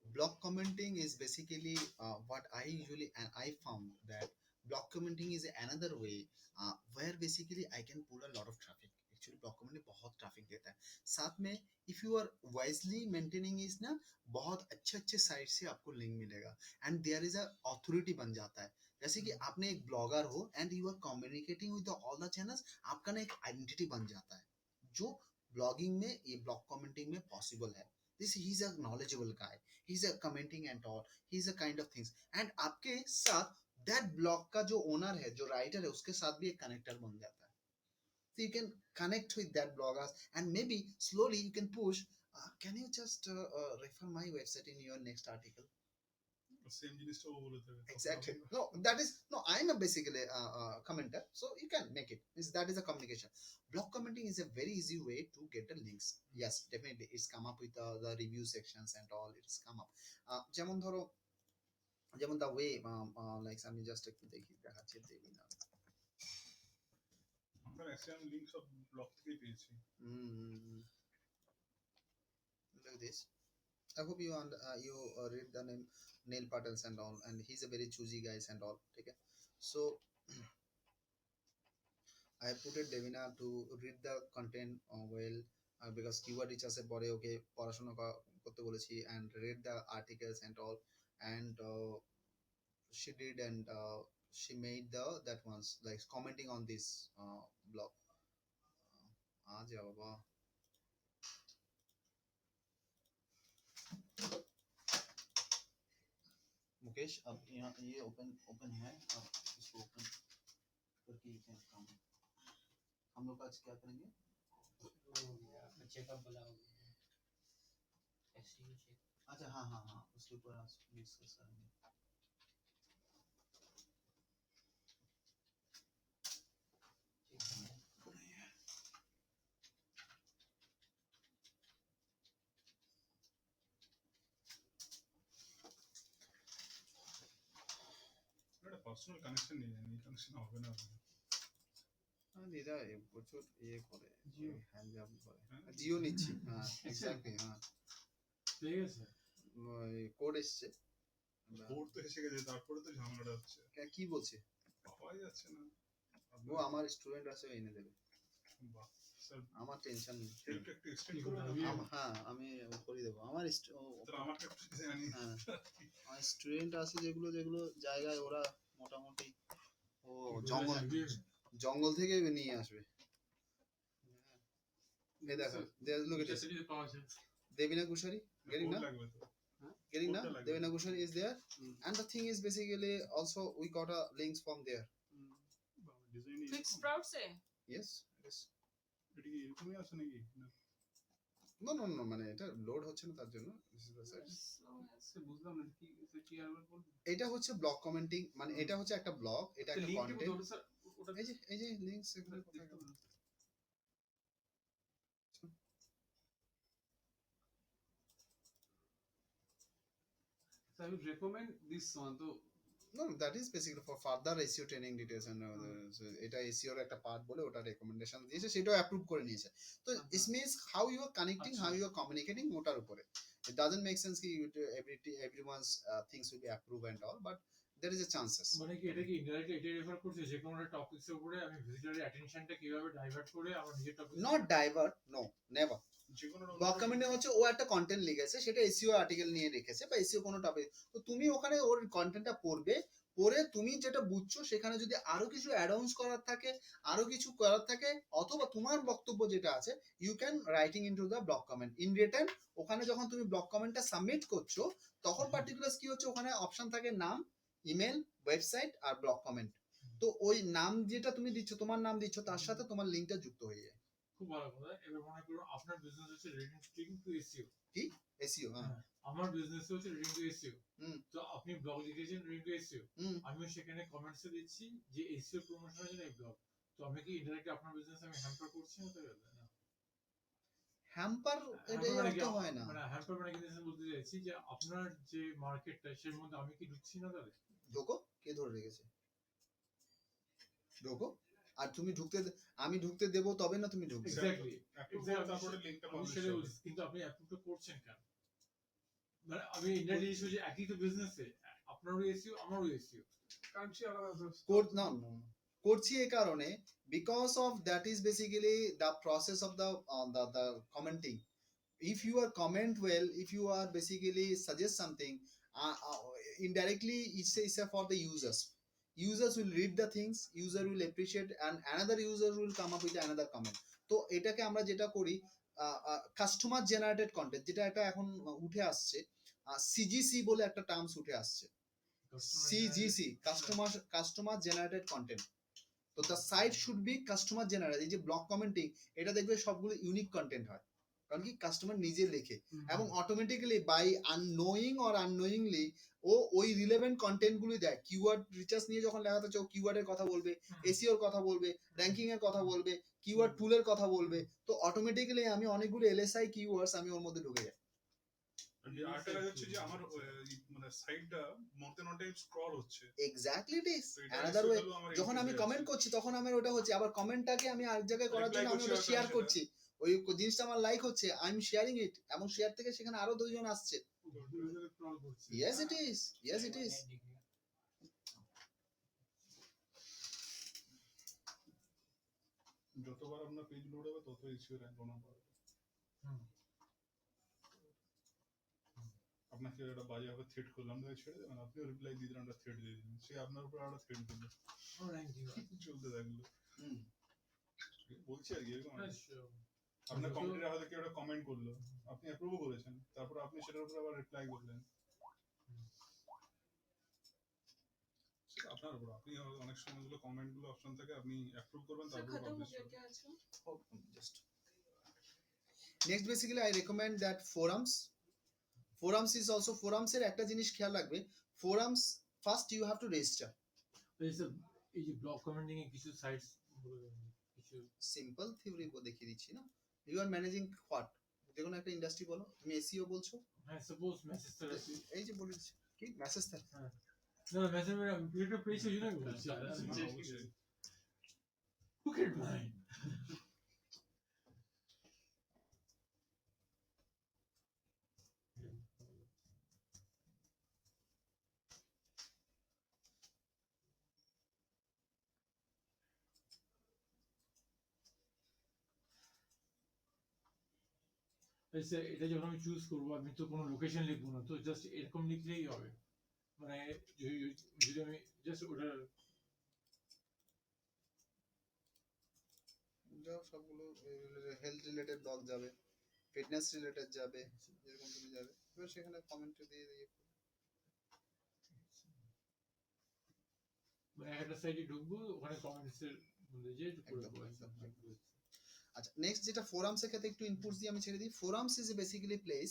block commenting is basically what I usually, and I found that block commenting is another way where basically I can pull a lot of traffic. Actually block commenting बहुत traffic देता है. साथ में if you are wisely maintaining is ना, बहुत अच्छे अच्छे site से आपको लिंक मिलेगा and there is a authority बन जाता है. जैसे कि आपने एक ब्लॉगर हो and you are communicating with all the channels, आपका ना एक आइडेंटिटी बन जाता है जो ब्लॉगिंग में, ये ब्लॉग कमेंटिंग में पॉसिबल है. This he is a knowledgeable guy, he is a commenting and all, he is a kind of things and आपके साथ दैट ब्लॉग का जो ओनर है, जो राइटर है, उसके साथ भी एक कनेक्टर बन जाता है. So you can connect with that bloggers and maybe slowly you can push. Can you just refer my website in your next article? Same জিনিসটাও বলে দেবে Exactly. No, that is no. I'm a basically commenter, so you can make it. That is a communication. Block commenting is a very easy way to get the links. Yes, definitely, it's come up with the review sections and all. It's come up. যেমন ধরো, যেমন the way like আমি just একটু দেখাচ্ছি দেখি না. আমরা maximum link সব ব্লগ থেকেই পেয়েছি Look at this. I hope you read the name Neil Patels and all, and he's a very choosy guys and all. Okay, so I have put it Devina to read the content well because keyword research এর পরে ওকে পড়াশোনা করতে বলেছি and read the articles and all, and she did, and she made the that ones like commenting on this blog. जा बाबा. मुकेश अब यहाँ ये open है, अब इसको ओपन करके यू कैन कम. हम लोग आज क्या करेंगे? चेकअप वाला ऐसे ही चेक. अच्छा हाँ हाँ हाँ, उसके ऊपर आज डिस्कस करेंगे. একটা পার্সোনাল কানেকশন নিয়ে যান, এই কানেকশন হবে না. দিদা প্রচুর ইয়ে করে, হ্যান্ড জাম করে. হ্যাঁ? জিও নিচ্ছি. হ্যাঁ এক্স্যাক্টলি. হ্যাঁ ঠিক আছে, কোড এসছে. কোড তো এসে গেছে, তারপরে তো ঝামেলাটা হচ্ছে, কি বলছে? পাওয়াই যাচ্ছে না. ও আমার স্টুডেন্ট আছে, এনে দেবে. বাহ স্যার, আমার টেনশন নেই. হেল্প একটু এক্সটেন্ড কি করে করতে দেন. হবে? হ্যাঁ আমি করে দেবো. আমার তাহলে আমাকে একটু জানি. হ্যাঁ আমার স্টুডেন্ট আছে যেগুলো যেগুলো জায়গায় ওরা মোটামুটি ও জঙ্গল থেকে নিয়ে আসবে. এই দেখো, look at this. ফ্যাসিলিটি পাওয়া যায়। Devina Kushari, getting code na? লাগবে তো. Getting na? Code টা লাগবে. Devina Kushari is there, Mm. and the thing is basically also we got a links from there. Design Quick Sprout से Yes, yes. এটা কি এরকমই আছে নাকি? না No, no, no, মানে এটা লোড হচ্ছে না তার জন্য. This is the site. সে বুঝলাম না কি সে কি আর বলবো এটা হচ্ছে ব্লগ কমেন্টিং, মানে এটা হচ্ছে একটা ব্লগ, এটা একটা লিংক কন্টেন্ট. ধরো স্যার ওটা এই যে লিংকস এগুলো কোথায় দেখতে গেল? পারো। So I would recommend this one. So No, that is basically for further SEO training details and so এটা SEO এর একটা পার্ট বলে ওটা রেকমেন্ডেশন দিয়েছে, সেটাও অ্যাপ্রুভ করে নিয়েছে. তো it means how you are connecting, how you are communicating ওটার উপরে. It doesn't make sense কি everyone's things will be approved and all, but there is a chances. মানে কি এটা কি ইনডাইরেক্টলি এটা রেফার করছে যে কোনো একটা টপিকস এর উপরে আমি ভিজিটরের অ্যাটেনশনটা কিভাবে ডাইভার্ট করে আমার নিজের topic Not divert, no, never. যে কোনো ব্লগ কমেন্টে হচ্ছে ও একটা কন্টেন্ট লিখেছে, সেটা এসইও আর্টিকেল নিয়ে রেখেছে বা এসইও কোনো টপিক, তো তুমি ওখানে ওর কন্টেন্টটা পড়বে, পড়ে তুমি যেটা বুঝছো সেখানে যদি আরো কিছু অ্যাডভান্স করার থাকে, আরো কিছু করার থাকে, অথবা তোমার বক্তব্য যেটা আছে you can writing into the blog comment in return. ওখানে যখন তুমি ব্লগ কমেন্টটা সাবমিট করছো তখন পার্টিকুলার কি হচ্ছে, ওখানে অপশন থাকে নাম, ইমেল, ওয়েবসাইট আর ব্লগ কমেন্ট. তো ওই নাম যেটা তুমি দিচ্ছ, তোমার নাম দিচ্ছ, তার সাথে তোমার লিঙ্কটা যুক্ত হয়ে যায়. খুব ভালো কথা। এবার মনে করো আপনার বিজনেস হচ্ছে রিলেটিং টু এসইও, এসইও. হ্যাঁ আমার বিজনেস হচ্ছে রিলেটিং টু এসইও, হুম তো আপনি ব্লগ লিখেছেন রিলেটিং টু এসইও, হুম. আমিও সেখানে কমেন্টসে দিচ্ছি যে এসইও প্রমোশনের জন্য এই ব্লগ, তো আমি কি ইনডাইরেক্টলি আপনার বিজনেস আমি হ্যাম্পার করছি না? তো না, হ্যাম্পার এটা হ্যাম্পার মানে অর্থ কি হয় না. মানে হ্যাম্পার মানে কি বলতে চাইছি যে আপনার যে মার্কেটটা সের মধ্যে আমি কি ঢুকছি না তাহলে? ঢোকো, কে ধরে রেখেছে? ঢোকো, আর তুমি আমি ঢুকতে দেবো তবে না তুমি ঢুকবে. এক্স্যাক্টলি, অ্যাপ্রুভ করে তারপরে লিংকটা আমি পাবলিশ সেটা হবে. বলছি, কিন্তু আপনি অ্যাপ্রুভটা করছেন কেন? মানে আমি ইন্ডিয়াতে এসে যে একই তো বিজনেসে আপনারও এসিও আমারও এসিও কান্ট্রি আলাদা না করছি এই কারণে because of that is basically the process of the commenting. If you are comment well, if you are basically suggest something, indirectly it's a for the users will read the things, user will appreciate, and another user will come up with another comment. তো এটাকে আমরা যেটা করি customer generated content, যেটা এটা এখন উঠে আসছে, সিজিসি বলে একটা টার্মস উঠে আসছে, সিজিসি, কাস্টমার জেনারেটেড কন্টেন্ট। তো the site should be customer generate. এই যে ব্লগ কমেন্টিং, এটা দেখবে সবগুলো ইউনিক কন্টেন্ট হয়, কারণ কি কাস্টমার নিজে লেখে এবং অটোমেটিক্যালি বাই আননোয়িং অর আননোয়িংলি ও ওই রিলেভেন্ট কন্টেন্ট গুলি দেয়। কিওয়ার্ড রিসার্চ নিয়ে যখন লেখা থাকছে ও কিওয়ার্ডের কথা বলবে, এসইওর কথা বলবে, র্যাঙ্কিং এর কথা বলবে, কিওয়ার্ড টুলের কথা বলবে। তো অটোমেটিক্যালি আমি অনেকগুলো এলএসআই কিওয়ার্ডস আমি ওর মধ্যে ঢুকে যাই। আরেকটা কাজ হচ্ছে যে আমার মানে সাইটটা মোর দেন ওয়ান টাইম স্ক্রল হচ্ছে। Exactly it is another way. যখন আমি কমেন্ট করছি তখন আমার ওটা হচ্ছে, আবার কমেন্টটাকে আমি আরেক জায়গায় করার জন্য আমি ওটা শেয়ার করছি, ওই জিনিসটা আমার লাইক হচ্ছে, আই এম শেয়ারিং ইট, এবং শেয়ার থেকে সেখানে আরো দুজন আসছে। Yes it is, yes it is. যতবার আপনার পেজ লোড হবে তত এসইও র‍্যাঙ্ক ডাউন হবে। আপনাকে একটা বাজে ভাবে থ্রেড করলাম, তাই ছেড়ে দেবেন, আপনিও রিপ্লাই দিয়ে দিলেন, একটা থ্রেড দিয়ে দিলেন, সে আপনার উপর একটা থ্রেড দিল, চলতে থাকলো। বলছি আর কি এরকম আপনার কমেন্টের হয়তো কেউ একটা কমেন্ট করলো, আপনি অ্যাপ্রুভও করেছেন, তারপর আপনি সেটার উপর আবার রিপ্লাই করলেন, আপনার উপর। আপনি অনেক সময় গুলো কমেন্ট গুলো অপশন থাকে, আপনি অ্যাপ্রুভ করবেন, তারপর পাবলিশ করবেন। Next basically I recommend that forums is also, forums এর একটা জিনিস খেয়াল রাখবে, forums first you have to register. এই যে ব্লগ কমেন্টিং এ কিছু সাইটস কিছু সিম্পল থিওরি দেখিয়ে দিচ্ছি না। ইউ আর ম্যানেজিং হোয়াট, যে কোনো একটা ইন্ডাস্ট্রি বলো, তুমি এসইও বলছো, হ্যাঁ সাপোজ মেসেজ থেরাপি, এই যে বলে দিচ্ছি কি মেসেজ থেরাপি, হ্যাঁ না মেসেজ ক্রিয়েটর পেজ ওই জন্য বলছি look at mine এটা যখন আমি চুজ করবো, আমি তো কোনো লোকেশন লিখবো না, তো জাস্ট এরকম লিখলেই হবে, মানে যদি আমি জাস্ট ওটা সবগুলো হেলথ রিলেটেড ব্লগ যাবে, ফিটনেস রিলেটেড যাবে, যেরকম তুমি যাবে, এবার সেখানে কমেন্ট দিয়ে দিয়ে মানে একটা সাইটে ঢুকবো, ওখানে কমেন্টস এর মধ্যে যে আচ্ছা। নেক্সট যেটা ফোরামস এর ক্ষেত্রে একটু ইনপুটস দিয়ে আমি ছেড়ে দিই। ফোরামস ইজ বেসিক্যালি প্লেস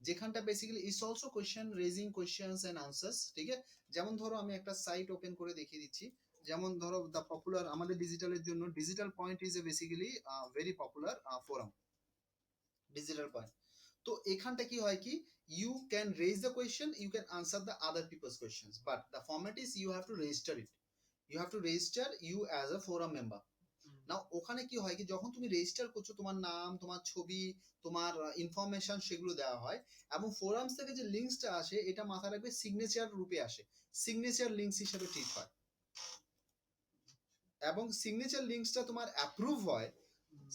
যেখানটা basically it's also question raising, questions and answers, ঠিক আছে। যেমন ধরো আমি একটা সাইট ওপেন করে দেখিয়ে দিচ্ছি, যেমন ধরো দ্য পপুলার, আমাদের ডিজিটালের জন্য Digital Point is a basically very popular forum, Digital Point. তো এখানটা কি হয় কি, you can raise the question, you can answer the other peoples questions, but the format is you have to register it, you have to register you as a forum member. Now ওখানে কি হয় কি, যখন তুমি register করছো, তোমার নাম, তোমার ছবি, তোমার ইনফরমেশন সেগুলো দেওয়া হয়, এবং ফোরামস থেকে যে লিঙ্কসটা আসে, এটা মাথায় রাখবে সিগনেচার রূপে আসে, সিগনেচার লিঙ্কস হিসেবে ট্রিট হয়, এবং সিগনেচার লিঙ্কসটা তোমার অ্যাপ্রুভ হয়,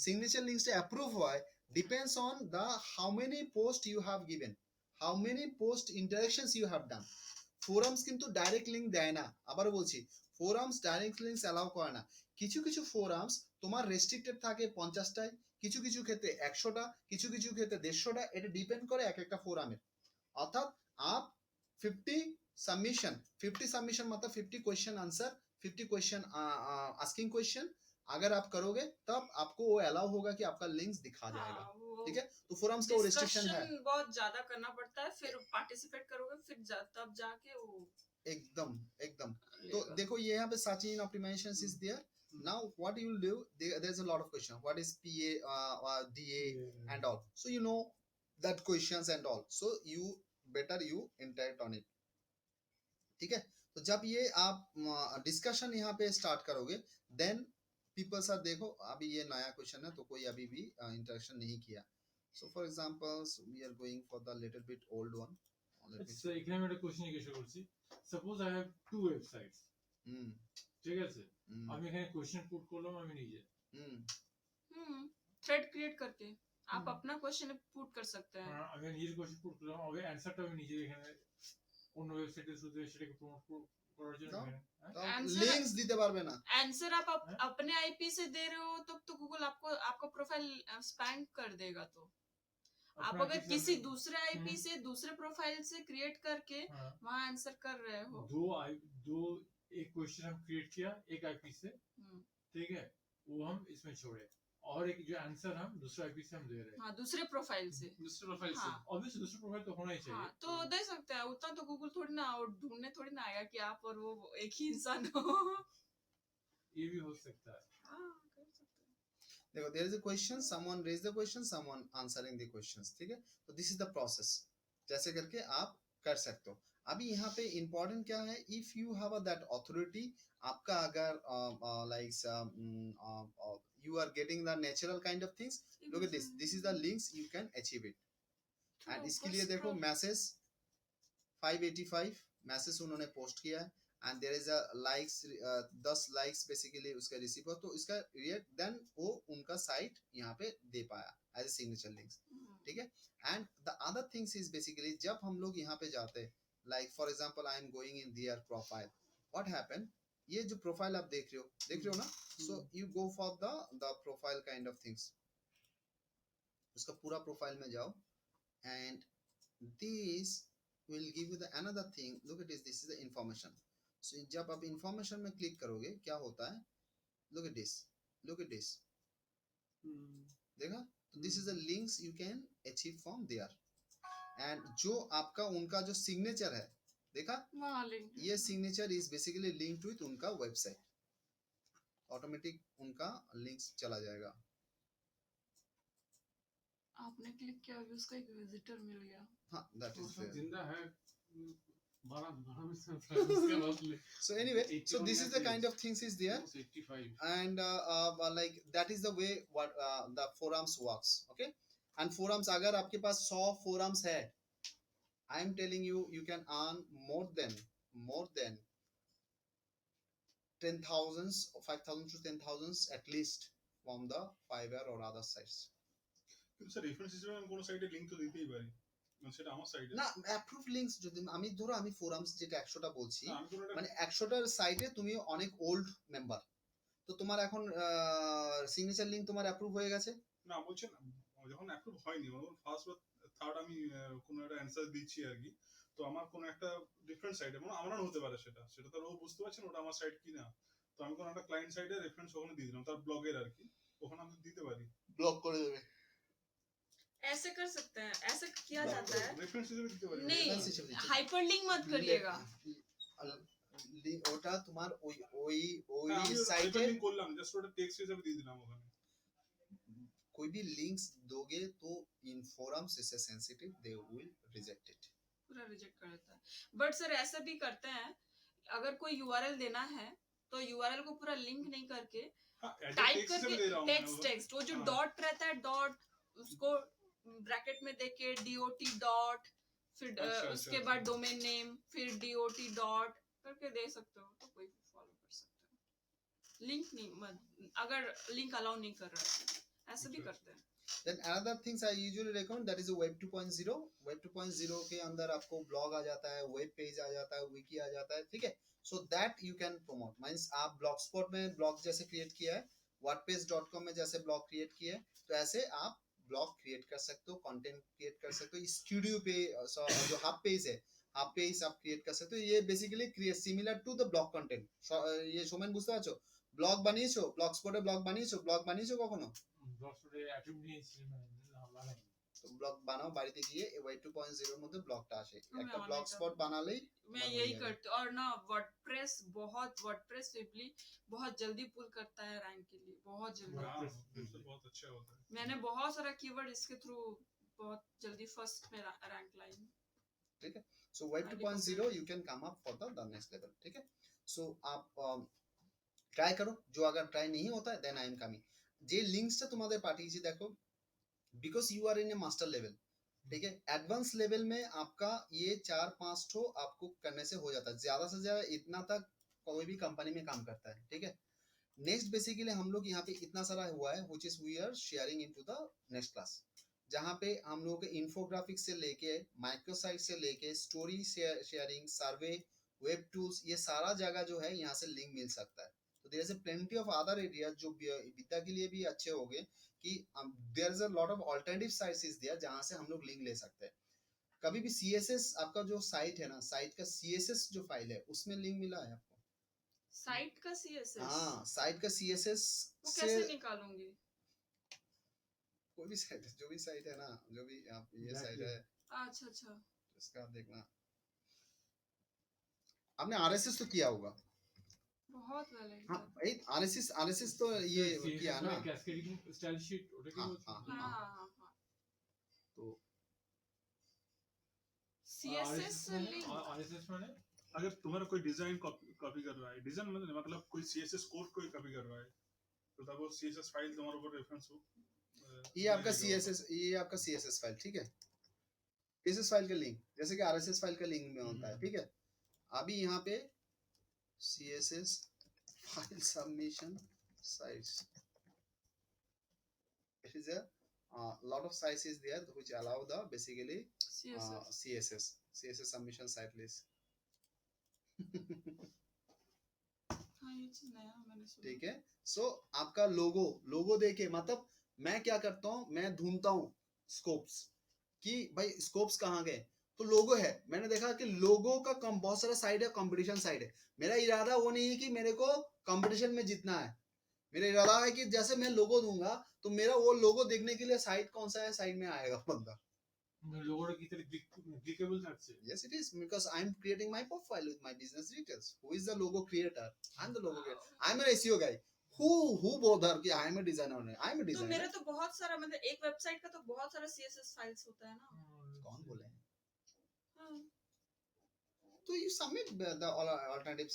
সিগনেচার লিঙ্কসটা অ্যাপ্রুভ হয় depends on the how many post you have given, how many post interactions you have done. Forums কিন্তু ডাইরেক্ট লিঙ্ক দেয় না, আবারও বলছি, ফোরামস ডাইরেক্ট লিঙ্কস অ্যালাউ করে না। কিছু কিছু ফোরামস তোমার রেস্ট্রিক্টেড থাকে 50টায়, কিছু কিছু ক্ষেত্রে 100টা, কিছু কিছু ক্ষেত্রে 150টা, এটা ডিপেন্ড করে এক একটা ফোরামের। অর্থাৎ आप 50 सबमिशन मतलब 50 question answer, 50 question asking question अगर आप करोगे तब आपको वो अलाउ होगा कि आपका लिंक्स दिखा जाएगा, ठीक है। तो फोरम्स का वो रिस्ट्रिक्शन है, बहुत ज्यादा करना पड़ता है, फिर पार्टिसिपेट करोगे, फिर तब जाके वो एकदम एकदम। तो देखो ये यहाँ पे search engine optimization is there. Now what you will do, there's a lot of question, what is PA, DA and all, so you know that questions and all, so you better you interact on it, ठीक है। तो जब ये आप discussion यहाँ पे start करोगे, then people sir देखो अभी ये नया क्वेश्चन है, तो कोई अभी भी इंटरेक्शन नहीं किया, so for example we are going for the little bit old one, আচ্ছা এখানে আমি একটা কোশ্চেন জিজ্ঞাসা করছি, suppose I have two websites, হুম ঠিক আছে, হুম আমি এখানে কোশ্চেন পুট করলাম আমি নিজে, হুম थ्रेड क्रिएट करके आप हम्म। अपना क्वेश्चन पुट कर सकते हैं। আমি নিজের কোশ্চেন পুট করলাম, আগে অ্যানসারটা আমি নিজে এখানে অন্য ওয়েবসাইটের থ্রুতে সেটাকে প্রমোট করার জন্য দাও। এখানে, হ্যাঁ? Answer- লিংকস দিতে পারবে না आंसर आप हैं? अपने आईपी से दे रहे हो तब तो गूगल आपको आपका प्रोफाइल स्पैम कर देगा। तो आप अपना अगर किसी किसी में- दूसरे आईपी हम्म। से दूसरे प्रोफाइल से क्रिएट करके हाँ, वहाँ आंसर कर रहे हो। दो एक क्वेश्चन हम क्रिएट किया एक आईपी से, हम्म, ठीक है, वो हम इसमें छोड़े, और एक जो आंसर हम दूसरा आईपी से हम दे रहे हैं, हाँ दूसरे प्रोफाइल से। दूसरे प्रोफाइल से हाँ ऑब्वियसली दूसरा प्रोफाइल तो होना ही हाँ चाहिए। तो दे सकते हैं, उतना तो गूगल थोड़ी ना और ढूंढने थोड़ी ना आएगा कि आप और वो एक ही इंसान हो। ये भी हो सकता है। हाँ कर सकते हैं। देखो there is a question, someone raise the question, someone answering the questions, ठीक है, तो दिस इज द प्रोसेस, जैसे करके आप कर सकते हो। अभी यहाँ पे इम्पोर्टेंट क्या है, if you have that authority, आपका अगर like you are getting the natural kind of things, look at this is the links you can achieve it. And इसके लिए देखो मैसेज 585 मैसेज उन्होंने पोस्ट किया है, and there is a likes 10 likes basically उसका receive हुआ, तो इसका रिएक्ट देन वो उनका साइट यहाँ पे दे पाया एज ए सिग्नेचर लिंक्स, ठीक है। And the other things is basically जब हम लोग यहाँ पे जाते हैं, like for example I am going in their profile, what happen, ये जो प्रोफाइल आप देख रहे हो ना, so you go for the profile kind of things, उसका पूरा प्रोफाइल में जाओ, and this will give you the another thing, look at this is the information, so जब आप information में क्लिक करोगे क्या होता है, look at this देखा, तो this is the links you can achieve from there, and जो आपका उनका जो सिग्नेचर है देखा, वहाँ लिंक ये signature is basically linked with उनका वेबसाइट, ऑटोमेटिक उनका लिंक्स चला जाएगा। आपने क्लिक किया अभी उसका एक विजिटर मिल गया। हाँ दैट तो इज सब जिंदा है 12 मिनट से उसके बाद ले so anyway, so 81 this is the kind of things is there, 85 and like that is the way what the forums works, okay, and forums अगर आपके पास 100 forums है, I am telling you you can earn more than 10,000 5,000 to 10,000 at least from the Fiverr or other sites। কিন্তু sir reference হিসেবে আমি কোনো সাইটে link তো দিতেই পারি, মানে সেটা আমার সাইটে না অ্যাপ্রুভ লিংকস যদি আমি ধরো আমি ফোরামস যেটা 100টা বলছি, আমি কোনো একটা মানে 100টার সাইটে তুমি অনেক ওল্ড মেম্বার, তো তোমার এখন সিগনেচার লিংক তোমার অ্যাপ্রুভ হয়ে গেছে, না বলছেন যখন অ্যাপ্রুভ হয়নি, ফার্স্ট বা থার্ড আমি কোনো একটা অ্যান্সার দিচ্ছি আর কি, তো আমার কোনো একটা ডিফারেন্ট সাইটে মানে আমারও হতে পারে, সেটা তো ও বুঝতে পারছেন ওটা আমার সাইট কি না, তো আমি কোনো একটা ক্লায়েন্ট সাইটে রেফারেন্স ওখানে দিয়ে দিলাম তার ব্লগের আর কি, ওখানে আমি দিতে পারি, ব্লক করে দেবে, ऐसे कर सकते हैं, ऐसे किया जाता है। রেফারেন্স হিসেবে দিতে পারি। नहीं Reference হিসেবে দিতে। हाइपरलिंक मत करिएगा। ওটা তোমার ওই হ্যাঁ, আমি সাইটে hyperlink করলাম, জাস্ট ওটা টেক্সট হিসেবে দিয়ে দিলাম ওখানে। कोई भी लिंक्स दोगे तो इन forums is sensitive, they will reject it। पूरा रिजेक्ट कर देता है। बट सर ऐसा भी करते हैं, अगर कोई यूआरएल देना है तो यूआरएल को पूरा लिंक नहीं करके हाँ, as a टाइप text हिसেবে करके दे रहा हूँ मैं टेक्स्ट वो। टेक्स्ट वो जो हाँ। डॉट रहता है, डॉट उसको ब्रैकेट में देके डीओटी डॉट, फिर अच्छा, उसके अच्छा, बाद अच्छा। डोमेन नेम, फिर डीओटी डॉट करके दे सकते हो, तो कोई फॉलो कर सकते हो। लिंक नहीं अगर लिंक अलाउ नहीं कर रहा है ऐसे भी अच्छा, करते हैं। Then another things I usually recommend, that is a web 2.0। web 2.0 के अंदर आपको ब्लॉग आ जाता है, वेब पेज आ जाता है, विकी आ जाता है, ठीक है, so that you can promote, means आप ब्लॉगस्पॉट में ब्लॉग जैसे क्रिएट किया है, wordpress.com में जैसे ब्लॉग क्रिएट किया है, तो ऐसे आप ब्लॉग क्रिएट कर सकते हो, कंटेंट क्रिएट कर सकते हो, स्टूडियो पे जो हब पेज है, हब पेज आप क्रिएट कर सकते हो, ये basically create similar to the blog content. ये সোমেন বুঝতে পারছো, ব্লগ বানিয়েছো, ব্লগস্পটে ব্লগ বানিয়েছো কখনো, ব্লগস্পটে অ্যাটুম নিয়েছি মানে বানাই, তো ব্লগ বানাও বাড়িতে গিয়ে ওয়েব 2.0 এর মধ্যে ব্লগটা আসে, আমি একটা আমার ব্লগস্পট বানালেই मैं बन यही जाएगा। करती हूँ। और ना वर्डप्रेस सिंपली बहुत जल्दी पुल करता है रैंक के लिए, बहुत जल्दी। हाँ, तो बहुत अच्छा होता है। मैंने बहुत सारा कीवर्ड इसके थ्रू बहुत जल्दी फर्स्ट में रैंक लाई। सो वेब आगे 2.0 you can come up for the next level, ठीक है। सो आप ট্রাই করো, जो अगर ट्राई नहीं होता है देन आई एम कमिंग, যে লিংকসটা তোমাদের পাঠিয়েছি দেখো, because you are in a master level, ठीक है। एडवांस लेवल में आपका ये 4-5 ठो आपको करने से हो जाता है, ज्यादा से ज्यादा इतना तक कोई भी कंपनी में काम करता है, ठीक है। नेक्स्ट बेसिकली हम लोग यहाँ पे इतना सारा हुआ है which is we are sharing into the next class, जहाँ पे हम लोगों के इन्फोग्राफिक्स से लेके माइक्रोसाइट से लेके स्टोरी शेयरिंग, सर्वे, वेब टूल्स, ये सारा जगह जो है यहाँ से लिंक मिल सकता है। तो there is a plenty of other area जो विद्या के लिए भी अच्छे हो गए कि there is a lot of alternative sites is there जहाँ से हम लोग लिंक ले सकते हैं। कभी भी सीएसएस आपका जो साइट है ना, साइट का सीएसएस जो फाइल है उसमें लिंक मिला है आपको? साइट का सीएसएस हाँ, साइट का सीएसएस वो से कैसे निकालूंगी? कोई भी साइट, जो भी साइट है ना, जो भी आप ये साइट है अच्छा अच्छा, इसका आप देखना। आपने आरएसएस तो किया होगा? बहुत पहले हाँ भाई, आरएसएस आरएसएस तो ये किया ना। कैस्केडिंग स्टाइल शीट ওটা কি हाँ বলছো? हाँ हाँ हाँ। हाँ हाँ, तो सीएसएस लिंक। आरएसएस माने अगर तुम्हारा कोई डिजाइन कॉपी कर रहा है, डिजाइन मतलब कोई सीएसएस कोड कोई कॉपी कर रहा है, तो तब वो सीएसएस फाइल तुम्हारे ऊपर रेफरेंस हो। ये आपका सीएसएस, ये आपका सीएसएस फाइल, ठीक है। सीएसएस फाइल का लिंक जैसे कि आरएसएस फाइल का लिंक में होता है, ठीक है। अभी यहाँ पे CSS file submission sites, it is a lot of sites is there which allow the basically CSS CSS submission site list हाँ, ये चीज नया मैंने सुना। ठीक है। सो आपका लोगो देके मतलब मैं क्या करता हूँ, मैं ढूंढता हूँ स्कोप्स कि भाई स्कोप्स कहाँ गए, तो लोगो है। मैंने देखा कि लोगो का बहुत सारा साइड है, कंपटीशन साइड है। मेरा इरादा वो नहीं है कि मेरे को कंपटीशन में जीतना है, मेरा इरादा है कि जैसे मैं लोगो दूंगा तो मेरा वो लोगो देखने के लिए साइट कौन सा है, साइड में आएगा बंदा। লোগোটা কি তাহলে ক্লিকেবল থাকছে? Yes, it is because I'm creating my profile with my business details. Who is the logo creator? I'm the logo creator. I'm an SEO guy. Who bother कि I'm a designer? I'm a तो designer. मेरे तो बहुत सारा, मतलब एक website का तो बहुत सारा सीएसएस फाइल्स होता है ना। कौन बोले हैं? हाँ, तो you submit the alternatives.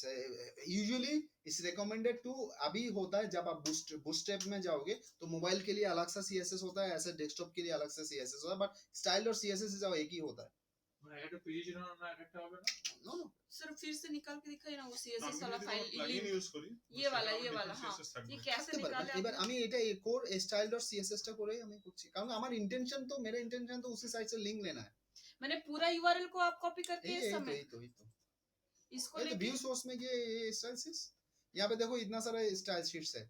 Usually it's recommended to, अभी होता है जब आप bootstrap में जाओगे तो मोबाइल के लिए अलग सा CSS होता है, ऐसे डेस्कटॉप के लिए अलग सा CSS होता है, बट स्टाइल और CSS जब एक ही होता है। মানে একটা পেজ না একটা হবে না? No no, सिर्फ फिर से निकाल के दिखाई ना वो আমি सीएसएस वाला যদি फाइल প্লাগইন लिंक, ইউজ করি, ये वाला हाँ, ये कैसे থাকতে পারে। निकाले এবার आपने? আমি এটা কোর স্টাইল ডট সিএসএস টা করে আমি করছি, কারণ আমার ইন্টেনশন তো, मेरा इंटेंशन तो उसी साइट से लिंक लेना है। मैंने पूरा यूआरएल को आप कॉपी करके इस समय यही तो इसको ये तो लेके व्यू सोर्स में ये स्टाइल शीट्स, यहाँ पे देखो इतना सारा स्टाइल शीट्स है,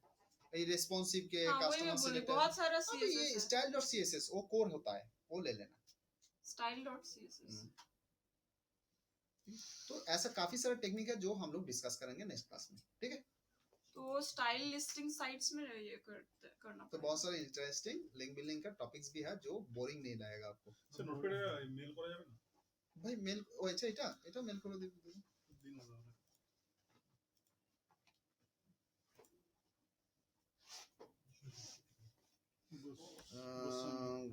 ये रेस्पॉन्सिव के हाँ, वही कस्टमर मैं बोली, सिलेक्टर, बहुत सारा हाँ तो ये सीएसएस है। स्टाइल डॉट सीएसएस वो कोर होता है, वो ले लेना। Style dot CSS. तो ऐसा काफी सारा टेक्निक है जो हम लोग डिस्कस करेंगे नेक्स्ट क्लास में, ठीक है। तो स्टाइल लिस्टिंग साइट्स में ये करना तो बहुत सारे इंटरेस्टिंग लिंक बिल्डिंग का टॉपिक्स भी है जो बोरिंग नहीं लगेगा आपको। স্যার নোটপ্যাডে মেল করা যাবে না? ভাই মেল, ও আচ্ছা এটা মেল করে দিন। দিন না তাহলে।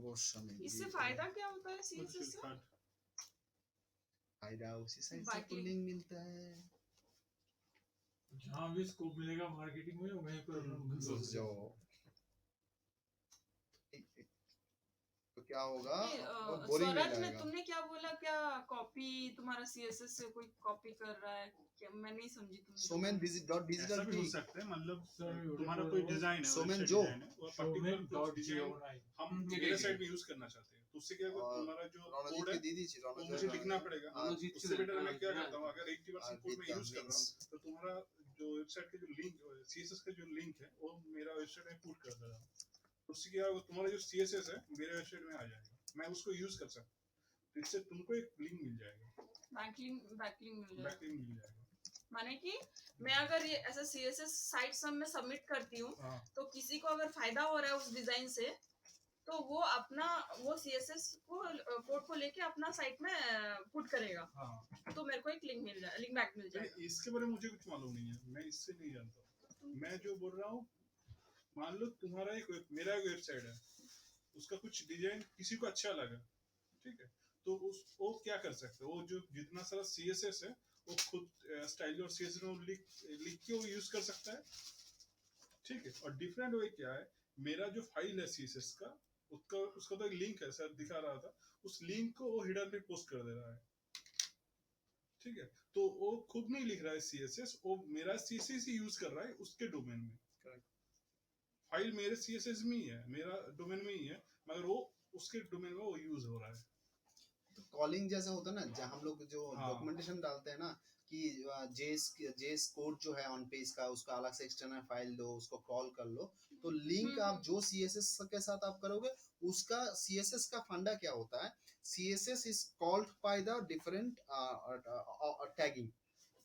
गोस्वामी, इससे फायदा क्या होता है सीएसएस से? फायदा उसी साइट से बाकी- तो लिंक मिलता है। जहाँ भी स्कोप मिलेगा मार्केटिंग में वहीं पर घुस जाओ। तो क्या होगा, बोरिंग नहीं स्वराज में लगेगा। तुमने क्या बोला, क्या कॉपी तुम्हारा सीएसएस से कोई कॉपी कर रहा है क्या? मैं नहीं समझी तुमने। सोमेन डॉट ऐसा डिजिटल भी हो टी, सकता है, मतलब सर, तुम्हारा वो- कोई डिजाइन है, सोमेन website जो- design है, वो पर्टिकुलर डॉट डिजाइन GOI हम ठीक है, मेरे ठीक साइड है। में यूज करना चाहते हैं, तो उससे क्या होगा, और तुम्हारा जो रणजीत कोड है की दीदी थी, वो मुझे लिखना पड़ेगा। रणजीत उससे बेटर मैं क्या हाँ, करता हूँ, अगर 80% कोड मैं यूज कर रहा हूँ तो तुम्हारा जो वेबसाइट का जो लिंक सीएसएस का जो लिंक है वो मेरा वेबसाइट में पुट कर दे रहा हूँ। उससे क्या होगा, तुम्हारा जो सीएसएस है मेरे वेबसाइट में आ जाएगा, मैं उसको यूज कर सकता हूँ। इससे तुमको एक लिंक मिल जाएगा, बैकलिंक मिल जाएगा। बैकलिंक मिल जाएगा। माने कि मैं अगर ये ऐसा सीएसएस साइट सब में सबमिट करती हूँ हाँ तो किसी को अगर फायदा हो रहा है उस डिजाइन से तो वो अपना वो सीएसएस को कोड को लेके अपना साइट में पुट करेगा, हाँ, तो मेरे को एक लिंक मिल जाएगा, लिंक बैक मिल जाएगा। लेकिन इसके बारे में मुझे कुछ मालूम नहीं है, मैं इससे नहीं जानता। मैं जो बोल रहा हूँ, मान लो तुम्हारा मेरा एक वेबसाइट है, उसका कुछ डिजाइन किसी को अच्छा लगा, ठीक है, तो वो क्या कर सकते हैं, वो जो जितना सारा सीएसएस है वो खुद स्टाइल और सीएसएस में लिख के वो यूज कर सकता है, ठीक है। और डिफरेंट वे क्या है, मेरा जो फाइल है सीएसएस का उसका उसका तो एक लिंक है सर, दिखा रहा था, उस लिंक को वो हेडर पे पोस्ट कर दे रहा है, ठीक है। तो वो खुद नहीं लिख रहा है CSS, वो मेरा CSS ही यूज कर रहा है उसके डोमेन में, फाइल मेरे CSS में ही है, मेरा डोमेन में ही है, मगर वो उसके डोमेन में वो यूज हो रहा है। तो कॉलिंग जैसे होता है ना, जहाँ हम लोग जो हाँ। डॉक्यूमेंटेशन डालते हैं ना कि जेएस कोड जो है ऑन पेज का, उसका अलग से एक्सटर्नल फाइल दो, उसको कॉल कर लो, तो लिंक आप जो CSS के साथ आप करोगे, उसका CSS का फंडा क्या होता है, CSS is called by the different tagging.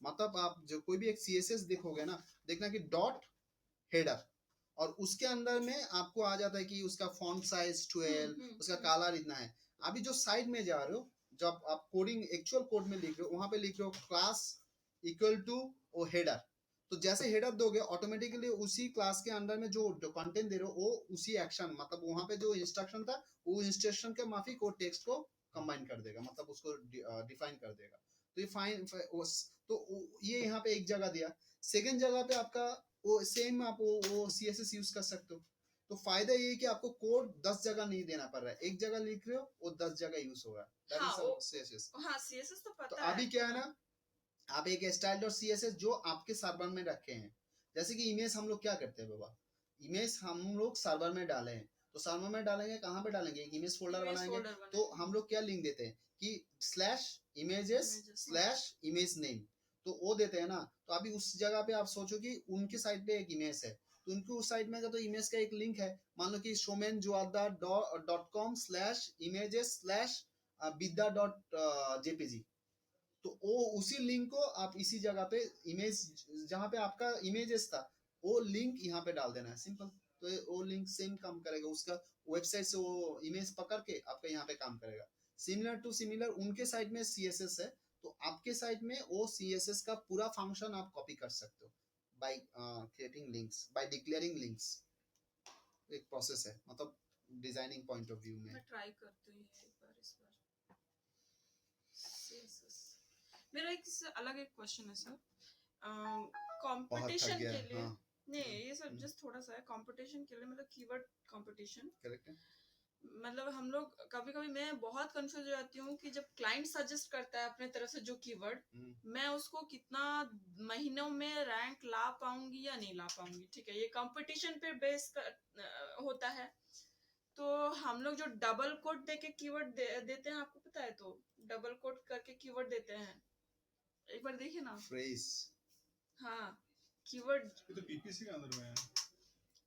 मतलब आप जो कोई भी एक CSS देखोगे ना, देखना कि डॉट हेडर, और उसके अंदर में आपको आ जाता है कि उसका फॉन्ट साइज 12, उसका कलर इतना है। अभी जो साइड में जा रहे हो, जब आप कोडिंग एक्चुअल कोड में लिख रहे हो, वहां पे लिख रहे हो क्लास इक्वल टू वो हेडर, तो जैसे हेडर दोगे ऑटोमेटिकली उसी क्लास के अंदर में जो कंटेंट दे रहे हो वो उसी एक्शन, मतलब वहां पे जो इंस्ट्रक्शन था वो इंस्ट्रक्शन के माफिक वो टेक्स्ट को कंबाइन कर देगा, मतलब उसको डिफाइन कर देगा। तो ये फाइन, तो ये यहाँ पे एक जगह दिया। सेकेंड जगह पे आपका वो सेम आप वो CSS यूज कर सकते हो। तो फायदा ये है कि आपको कोड 10 जगह नहीं देना पड़ रहा है, एक जगह लिख रहे हो वो 10 जगह यूज हो रहा है। That हाँ, is वो CSS। हाँ CSS तो तो पता है। अभी क्या है ना, आप एक स्टाइल डॉट CSS जो आपके सर्वर में रखे हैं, जैसे कि इमेज हम लोग क्या करते हैं बाबा, इमेज हम लोग सर्वर में डाले हैं, तो सर्वर में डालेंगे, कहाँ पे डालेंगे, एक इमेज फोल्डर बनाएंगे, तो हम लोग क्या लिंक देते हैं कि slash images slash image name, तो वो देते हैं ना। तो अभी उस जगह पे आप सोचो कि उनकी साइड पे एक इमेज है, तो उनकी उस साइड में का तो इमेज का एक लिंक है, मान लो कि somenjoadda.com slash images slash bidda.jpg, तो वो उसी लिंक को आप इसी जगह पे इमेज, जहाँ पे आपका इमेजेस था, वो लिंक यहाँ पे डाल देना है, सिंपल। तो वो लिंक सेम काम करेगा, उसका वेबसाइट से वो इमेज पकड़ के आपका यहाँ पे काम करेगा। सिमिलर टू सिमिलर उनके साइड में CSS है, तो आपके साइड में वो CSS का पूरा फंक्शन आप कॉपी कर सकते हो by creating links, by declaring links. एक प्रोसेस है, मतलब डिजाइनिंग पॉइंट ऑफ व्यू में। मैं ट्राई करती हूँ एक बार, इस बार CSS। मेरा एक इससे अलग एक क्वेश्चन है सर, कंपटीशन के लिए, हाँ। नहीं ये सब जस्ट थोड़ा सा है, कंपटीशन के लिए मतलब कीवर्ड कंपटीशन, करेक्ट है। मतलब हम लोग कभी कभी मैं बहुत कंफ्यूज हो जाती हूँ कि जब क्लाइंट सजेस्ट करता है अपने तरफ से जो कीवर्ड, मैं उसको कितना महीनों में रैंक ला पाऊंगी या नहीं ला पाऊंगी, ठीक है, ये कंपटीशन पे बेस होता है। तो हम लोग जो डबल कोट देके कीवर्ड देते हैं, आपको पता है, तो डबल कोट करके कीवर्ड देते हैं, एक बार देखिए ना फ्रेज। हाँ कीवर्ड, ये तो PPC के अंदर में है।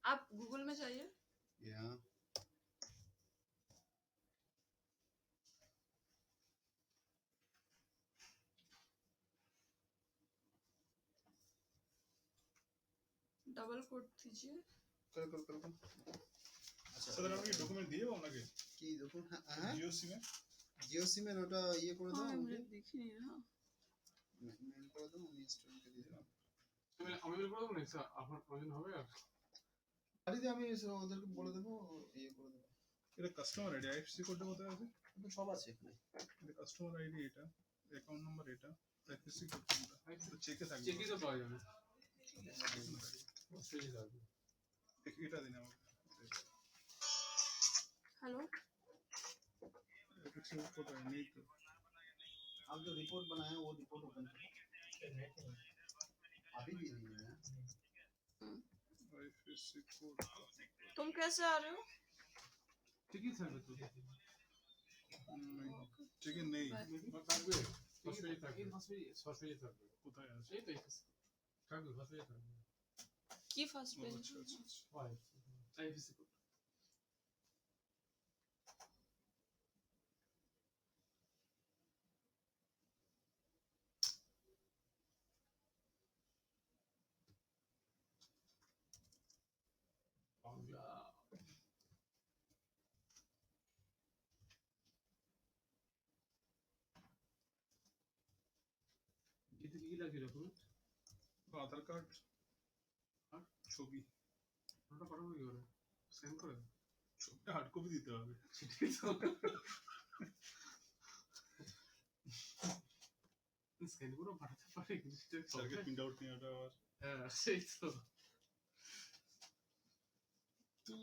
आप गूगल में जाइए, या डबल कोट दीजिए। करो। सर আপনি ডকুমেন্ট দিয়ে আপনাকে কি দেখুন, হ্যাঁ জিওসি में জিওসি में ওটা ইয়ে করে দাও, हाँ আমাকে मुझे दिख नहीं रहा। মেল করে দাও, আমি স্টুডেন্টকে দিয়ে দিলাম। আমি বের করবো না স্যার, আপনার প্রয়োজন হবে আর বাড়িতে আমি ওদেরকে বলে দেবো, ইয়ে করে দেবো। এটা কাস্টমার আইডি, আইএফসি কোডটা কোথায় আছে? কিন্তু সব আছে এখানে। এটা কাস্টমার আইডি, এটা অ্যাকাউন্ট নাম্বার, এটা আইএফসি কোড, এটা চেকে থাকবে, চেকই তো পাওয়া যাবে, অবশ্যই থাকবে। এটা দিন আমাকে। हेलो, আইএফসি কোড নেই তো। आप जो रिपोर्ट बनाए हैं वो रिपोर्ट ओपन करो, अभी भी नहीं है। আইএফসি কোড तुम कैसे आ रहे हो? ঠিকই থাকবে তো, চেকে নেই, থাকবে সরাসরি থাকবে, সরাসরি থাকবে, কোথায় আছে? এই তো থাকবে, সরাসরি থাকবে। की फर्स्ट पेज আচ্ছা আচ্ছা আচ্ছা। আইএফএসসি কোড এতে কি লাগবে ডকুমেন্ট? আধার কার্ড আর ছবি। ওটা পাঠাবো কি করে? স্ক্যান করে ছবিটা হার্ড কপি দিতে হবে। সেটাই তো, স্ক্যান করে পাঠাতে পারি কিন্তু সেটা স্যারকে প্রিন্ট আউট নিয়ে ওটা আবার। হ্যাঁ সেই তো। তো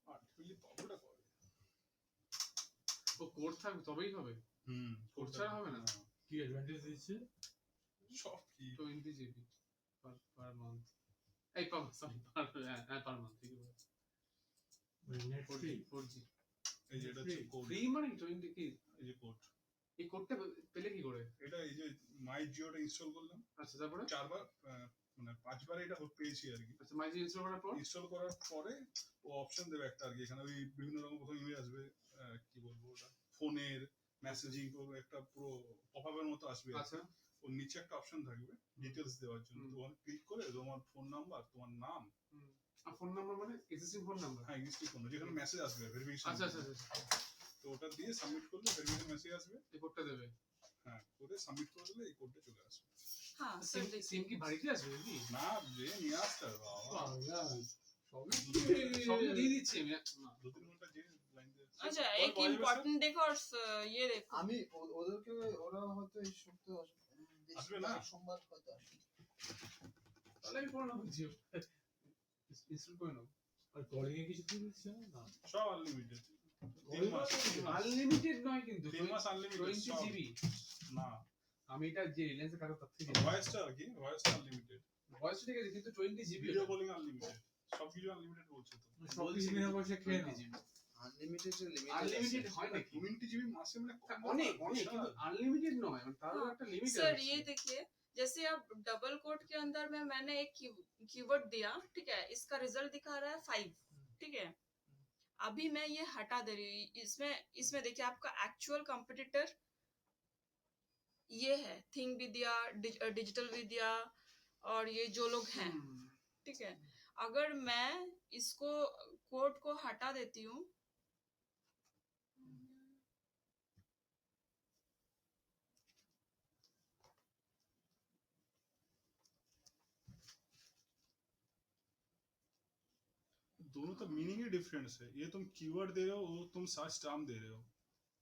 8 বুঝলি পাবটা করে ও কোড থাকবে তবেই হবে, কোড ছাড়া হবে না। কি অ্যাডভান্টেজ দিচ্ছে? সব কি 20 জিবি পার মান্থ, এই সরি পার মান্থ ঠিক আছে। Net free? 4G এই যে এটা হচ্ছে কোড, ফ্রি মানে 20 কি এই যে কোড, এই কোডটা পেলে কি করে? এটা এই যে মাই জিওটা ইনস্টল করলাম, আচ্ছা তারপরে 4বার মানে 5বার এটা পেয়েছি আর কি। আচ্ছা মাইজি ইনস্টল করার পর ইনস্টল করার পরে ও অপশন দেবে একটা আর কি, এখানে ওই বিভিন্ন রকম প্রথম ইমেজ আসবে, কি বলবো ওটা, ফোনের মেসেজিং একটা পুরো পপআপের মতো আসবে। আচ্ছা ওর নিচে একটা অপশন থাকবে ডিটেলস দেওয়ার জন্য, তো ওখানে ক্লিক করে তোমার ফোন নাম্বার, তোমার নাম, আর ফোন নাম্বার মানে এক্সিস্টিং ফোন নাম্বার, হ্যাঁ এক্সিস্টিং ফোন, যেখানে মেসেজ আসবে ভেরিফিকেশন, আচ্ছা আচ্ছা আচ্ছা তো ওটা দিয়ে সাবমিট করলে ভেরিফিকেশন মেসেজ আসবে, এই কোডটা দেবে। হ্যাঁ করে সাবমিট করে দিলে এই কোডটা চলে আসবে। हाँ সিম सर সিম देखिए কি বাড়িতে আসবে নাকি? না যে নিয়ে আসতে হবে বাবা, সব দিয়ে দিচ্ছি আমি না। 2-3 ঘন্টা যে লাইন দিয়ে अच्छा एक इम्पोर्टेंट देखो और ये देखो আমি ওদেরকে ওরা হয়তো এই সপ্তাহে আসবে না? সোমবার হয়তো আসবে। তাহলে আমি করে নেবো জিও ইনস্টল করে নেবো। আর কলিং এ কিছু ফ্রি দিচ্ছে না? সব আনলিমিটেড, 3 মাস, আনলিমিটেড নয় কিন্তু 3 মাস আনলিমিটেড 20 জিবি। না আমি এটা যে রিলায়েন্সের কাছে তার থেকে ভয়েসটা আর কি, ভয়েসটা আনলিমিটেড, ভয়েস ঠিক আছে কিন্তু 20 জিবি ভিডিও কলিং আনলিমিটেড, সব কিছু আনলিমিটেড বলছে তো। সব কিছু বিনা পয়সা খেয়ে নাও। জিবি আনলিমিটেড লিমিট আনলিমিটেড হয় নাকি? 20 জিবি মাসে মানে অনেক অনেক কিন্তু আনলিমিটেড নয়, মানে তারও একটা লিমিট আছে। सर ये देखिए जैसे अब डबल कोट के अंदर में मैंने एक कीवर्ड दिया, ठीक है, इसका रिजल्ट दिखा रहा है 5, ठीक है। अभी मैं ये हटा दे रही हूँ, इसमें इसमें देखिए आपका एक्चुअल कंपटीटर ये है, थिंग विद्या, डिजिटल विद्या और ये जो लोग हैं, ठीक है। अगर मैं इसको कोड को हटा देती हूँ, दोनों तो मीनिंग ही डिफरेंस है, ये तुम कीवर्ड दे रहे हो, वो तुम सर्च टर्म दे रहे हो।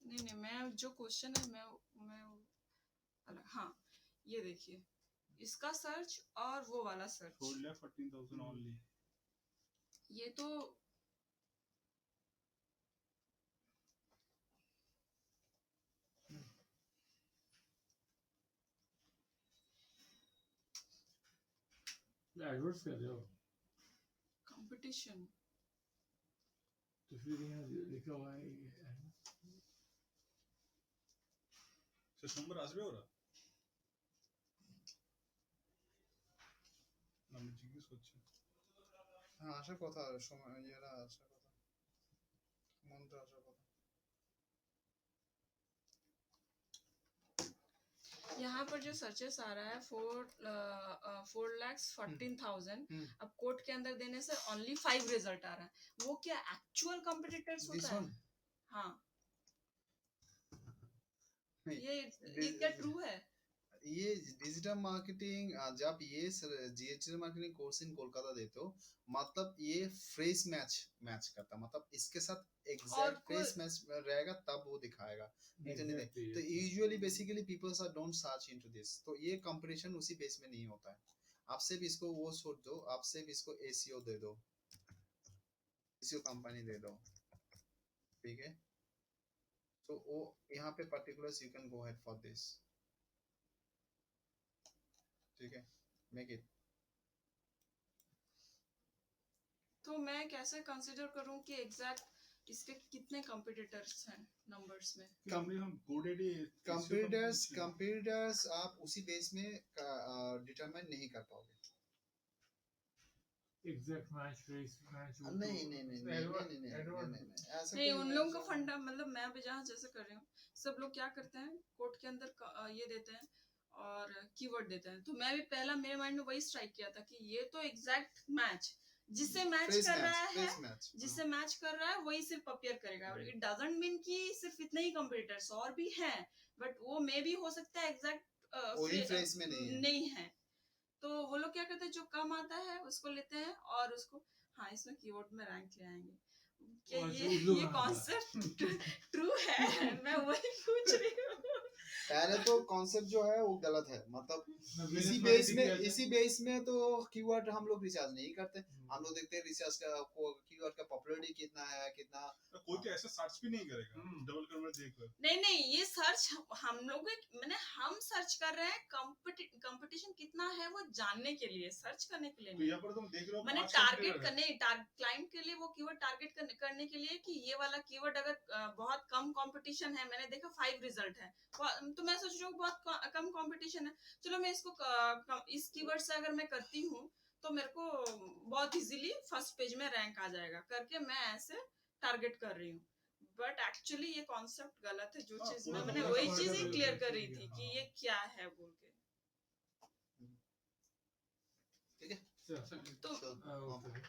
नहीं नहीं मैं जो क्वेश्चन है मैं अलग, हाँ ये देखिए इसका सर्च और वो वाला सर्च, 4,14,000 only, ये तो एडवर्ड्स कर रहे हो कंपटीशन, तो फिर यहाँ लिखा हुआ है সে সোমবার আসবে ওরা, আমি জিজ্ঞেস করছি। হ্যাঁ আসার কথা, সময় ইয়েরা আসার কথা, মন্ত্র আসার কথা। यहाँ पर जो सर्चेस आ रहा है 4,14,000, अब कोड के अंदर देने से ओनली 5 रिजल्ट आ रहा है, वो क्या एक्चुअल कंपटीटर्स दिस होता है? वन हाँ नहीं, ये क्या ट्रू है? ये डिजिटल मार्केटिंग, जब ये digital marketing course in Kolkata देते हो, मतलब ये फ्रेश मैच करता, मतलब इसके साथ एग्जैक्ट फ्रेश मैच रहेगा तब वो दिखाएगा, नहीं तो नहीं दे। तो usually basically peoples are don't search into this, तो ये कंपटीशन उसी बेस में नहीं होता है। आप सिर्फ इसको वो छोड़ दो, आप सिर्फ इसको एसीओ दे दो, एसीओ कंपनी दे दो, ठीक है। तो वो यहाँ पे particulars you can go ahead for this, ठीक है, मेक इट। तो मैं कैसे कंसीडर करूं कि एग्जैक्ट इसके कितने कंपटीटर्स हैं नंबर्स में? कंपनी हम GoDaddy कंप्यूटर्स आप उसी बेस में डिटरमाइन नहीं कर पाओगे। एग्जैक्ट मैच फ्रेश मैच नहीं ऐसा नहीं कोई उन लोगों का ऐसा- फंडा, मतलब मैं भी जहाँ जैसे कर रही हूँ, सब लोग क्या करते हैं कोड के अंदर ये देते हैं और कीवर्ड देते हैं, तो मैं भी पहला मेरे माइंड में वही स्ट्राइक किया था कि ये तो एग्जैक्ट मैच जिससे मैच फ्रेश कर रहा है, फ्रेश मैच, जिससे मैच कर रहा है वही सिर्फ अपीयर करेगा। इट डजंट मीन कि सिर्फ इतने ही कंपटीटर्स, और भी हैं, बट वो मे भी हो सकता है एग्जैक्ट वही फ्रेश में नहीं है। तो वो लोग क्या करते हैं, जो कम आता है उसको लेते हैं और उसको, हाँ इसमें कीवर्ड में रैंक ले आएंगे। क्या ये कॉन्सेप्ट ट्रू है? मैं वही पूछ रही हूँ। पहले तो कॉन्सेप्ट जो है वो गलत है, मतलब मैं इसी business बेस marketing में किया था। इसी बेस में तो कीवर्ड हम लोग रिसर्च नहीं करते। हम लोग देखते हैं रिसर्च का कीवर्ड का पॉपुलैरिटी कितना है, कितना तो कोई तो ऐसा सर्च भी नहीं करेगा डबल कन्वर्ट देखकर। नहीं ये सर्च हम लोग मैंने हम सर्च कर रहे हैं कंपटीशन कितना है वो जानने के लिए, सर्च करने के लिए तो नहीं। यहाँ पर तुम देख रहे हो मैंने 5 टारगेट competitor है। करने क्लाइंट के लिए वो कीवर्ड टारगेट करने के लिए कि ये वाला कीवर्ड अगर बहुत कम कंपटीशन है, मैंने देखा 5 रिजल्ट है, तो मैं सोच रही हूँ बहुत कम कंपटीशन है, चलो मैं इसको इस कीवर्ड से अगर मैं करती हूँ तो मेरे को बहुत इजीली फर्स्ट पेज में रैंक आ जाएगा करके मैं ऐसे टारगेट कर रही हूँ। बट एक्चुअली ये कॉन्सेप्ट गलत है, जो हाँ, चीज पूरा में मैंने पूरा वही समझ चीज में ही आ क्लियर गया, कर रही थी कि हाँ। ये क्या है बोल के। ठीक है। तो ओके।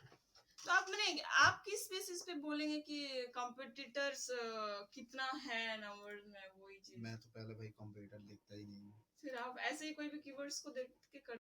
तो आप किस बेसिस पे बोलेंगे कि कॉम्पिटिटर्स कितना है नंबर्स में, वही चीज। मैं तो पहले भाई कंप्यूटर देखता ही नहीं हूँ। फिर आप ऐसे ही कोई भी कीवर्ड्स को देख के कर